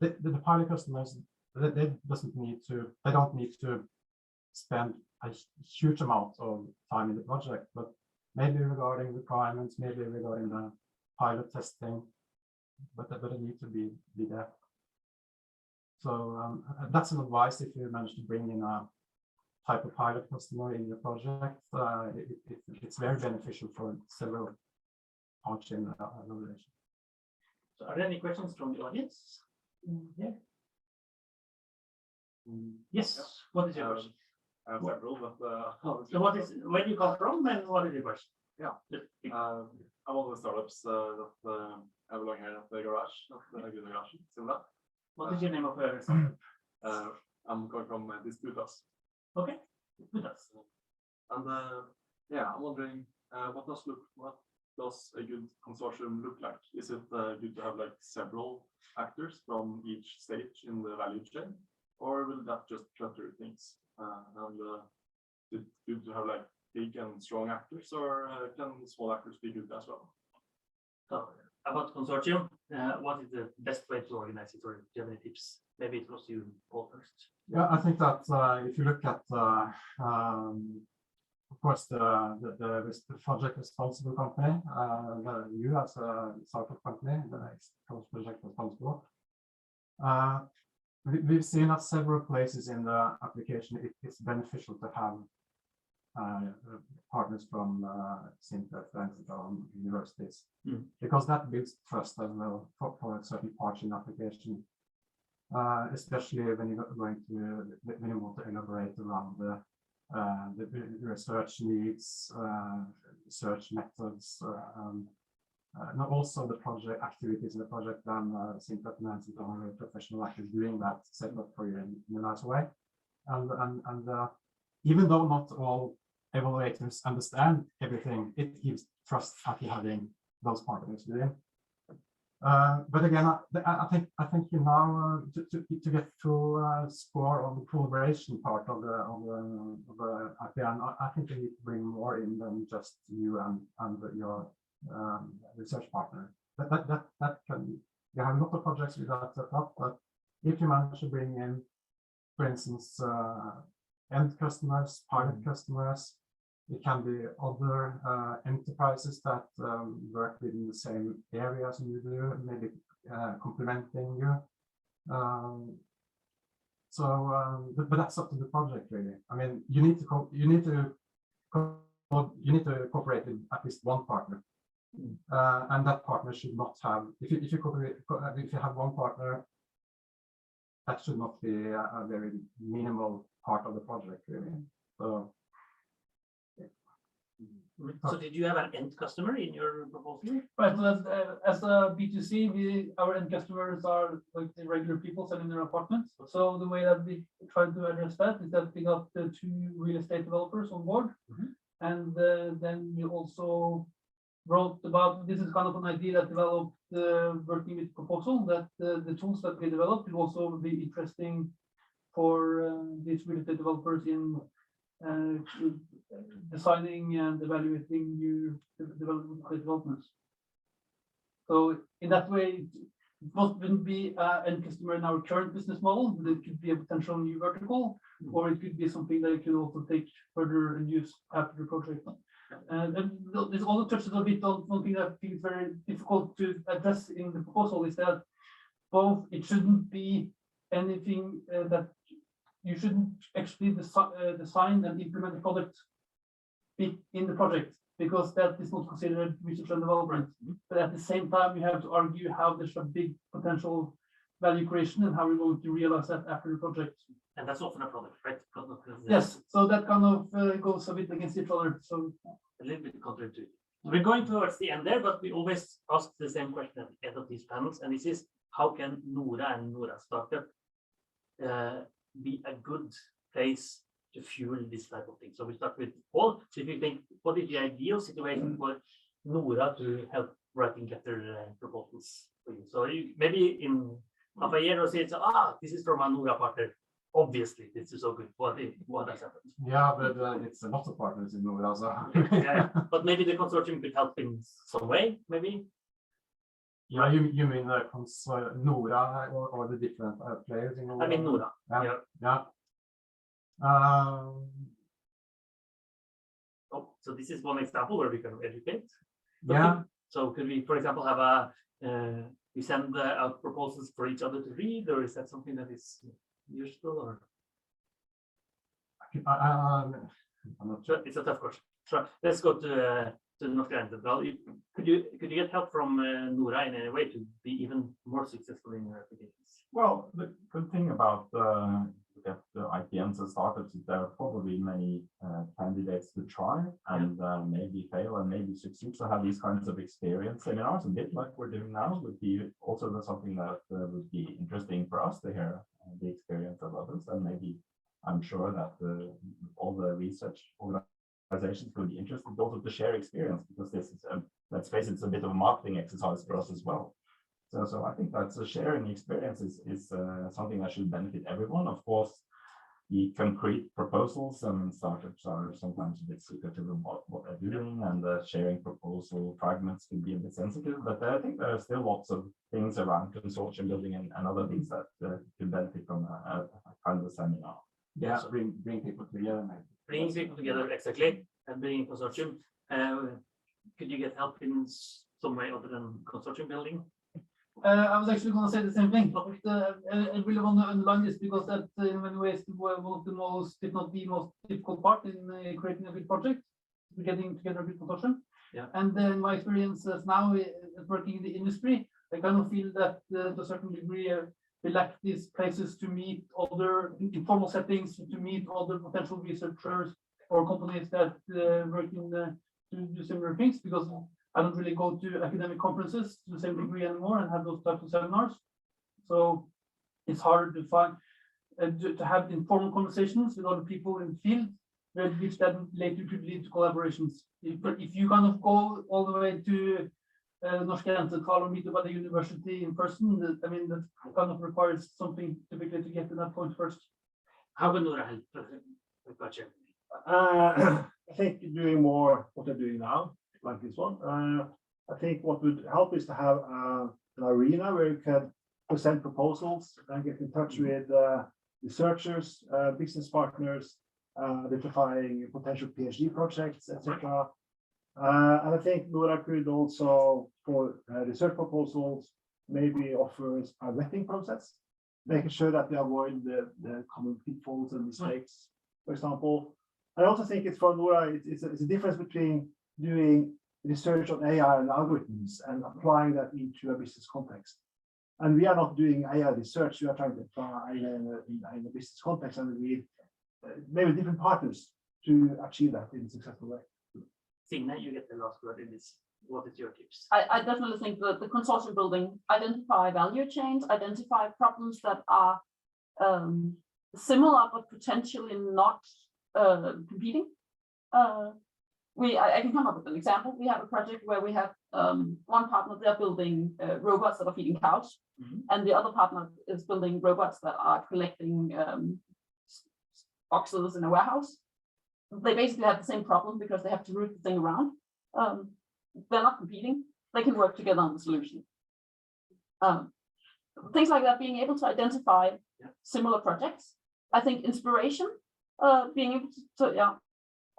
The pilot customers, they don't need to spend a huge amount of time in the project, but maybe regarding requirements, maybe regarding the pilot testing, but they need to be there. So that's an advice if you manage to bring in a type of pilot customer in your project. It's very beneficial for several parts in the relation. So are there any questions from the audience? Yeah. Yes, what is your question? I have several, but So what is, where do you come from and what is your question? Yeah. I'm one of the startups that I belong here at the garage, at the garage. Similar. What is your name of your startup? I'm coming from Disputas. Okay, with us. And yeah, I'm wondering what does a good consortium look like? Is it good to have like several actors from each stage in the value chain, or will that just clutter things? And is it good to have like big and strong actors, or can small actors be good as well? So about consortium, what is the best way to organize it, or do you have any tips? Maybe it was you, Paul, first. Yeah, I think that if you look at, of course, the project responsible company, you as a startup company, the next project responsible. We've seen at several places in the application, it's beneficial to have partners from SINTEF and universities, because that builds trust as well for certain parts in the application. Especially when you're going to, when you want to elaborate around the research needs, research methods, and also the project activities in the project plan. SINTEF and professional actors doing that set up for you in a nice way. And even though not all evaluators understand everything, it gives trust after having those partners doing. But again, I think you now to get to score on the collaboration part of the IPN, I think you need to bring more in than just you and your research partner. That can, you have a lot of projects with that set up, but if you manage to bring in, for instance, end customers, pilot customers, it can be other enterprises that work within the same area as you do, maybe complementing you. But that's up to the project, really. I mean, you need to cooperate with at least one partner, and that partner should not have. If you have one partner, that should not be a very minimal part of the project, really. So. So did you have an end customer in your proposal? Right, so as a B2C, our end customers are like the regular people selling their apartments. So the way that we try to address that is that we got the 2 real estate developers on board. And then we also wrote about, this is kind of an idea that developed working with proposal, that the tools that we developed will also be interesting for these real estate developers in designing and evaluating new developments. So in that way, it wouldn't be an end customer in our current business model, but it could be a potential new vertical, or it could be something that you could also take further and use after the project. And this also touches a bit on one thing that I think is very difficult to address in the proposal, is that both it shouldn't be anything that you shouldn't actually design and implement the product in the project, because that is not considered research and development. But at the same time, you have to argue how there's a big potential value creation and how we're going to realize that after the project. And that's often a product, right? Yes, so that kind of goes a bit against each other. So a little bit counterintuitive. We're going towards the end there, but we always ask the same question at the end of these panels, and this is, how can NORA and NORA startup be a good place to fuel this type of thing? So we start with Paul. So if you think, what is the ideal situation for NORA to help writing better proposals for you? So maybe in half a year or so, it's this is from a NORA partner. Obviously, this is so good. What has happened? Yeah, but it's a lot of partners in NORA. So. Yeah, but maybe the consortium could help in some way, maybe. Yeah, you mean NORA or the different players in NORA? I mean NORA. Yeah. So this is one example where we can educate. Yeah. So could we, for example, have a you send out proposals for each other to read, or is that something that is useful? Or I'm not sure. It's a tough question. So let's go to Norwegian. Could you get help from NORA in any way to be even more successful in your applications? Well, the good thing about the IPNs and startups is there are probably many candidates to try and maybe fail and maybe succeed. So have these kinds of experience seminars, a bit like we're doing now, would be also something that would be interesting for us to hear the experience of others. And maybe I'm sure that all the research organizations will be interested also to share experience, because this is, let's face it, it's a bit of a marketing exercise for us as well. So I think that's sharing experience is something that should benefit everyone. Of course, the concrete proposals and startups are sometimes a bit secretive about what they're doing, and sharing proposal fragments can be a bit sensitive. But I think there are still lots of things around consortium building and other things that could benefit from a kind of a seminar. Yeah, So bring people together. bringing people together, exactly, and bringing consortium. Could you get help in some way other than consortium building? I was actually going to say the same thing, but I really want to underline this because that in many ways one of the most, if not the most difficult part in creating a good project, getting together a good consortium. Yeah. And then my experience as now working in the industry, I kind of feel that to a certain degree we lack these places to meet other informal settings, to meet other potential researchers or companies that work in to do similar things, because I don't really go to academic conferences to the same degree anymore and have those types of seminars. So it's harder to find to have informal conversations with other people in the field, which then later could lead to collaborations. If you kind of go all the way to Norwegian or meet about the university in person, I mean, that kind of requires something typically to get to that point first. How can NORA help? Gotcha. I think doing more what they're doing now, like this one. I think what would help is to have an arena where you can present proposals and get in touch with researchers, business partners, identifying potential PhD projects, etc. And I think NORA could also, for research proposals, maybe offers a vetting process, making sure that they avoid the common pitfalls and mistakes, for example. I also think it's for NORA, it's a difference between doing research on AI and algorithms and applying that into a business context. And we are not doing AI research, we are trying to apply in a business context, and we need maybe different partners to achieve that in a successful way. Signe, you get the last word in this. What is your tips? I definitely think that the consortium building, identify value chains, identify problems that are similar but potentially not competing. I can come up with an example. We have a project where we have one partner, they're building robots that are feeding cows, and the other partner is building robots that are collecting boxes in a warehouse. They basically have the same problem because they have to route the thing around. They're not competing. They can work together on the solution. Things like that, being able to identify similar projects. I think inspiration, being able to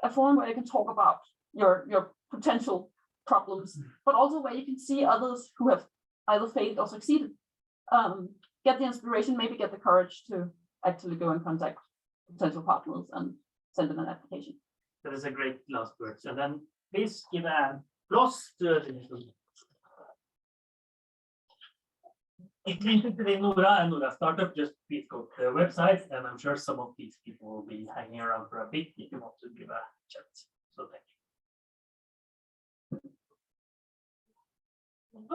a forum where you can talk about your potential problems, but also where you can see others who have either failed or succeeded. Get the inspiration, maybe get the courage to actually go and contact potential partners and send them an application. That is a great last word. And then please give a applause to if you're interested in NORA and NORA startup, just please go to the website, and I'm sure some of these people will be hanging around for a bit if you want to give a chat. So thank you.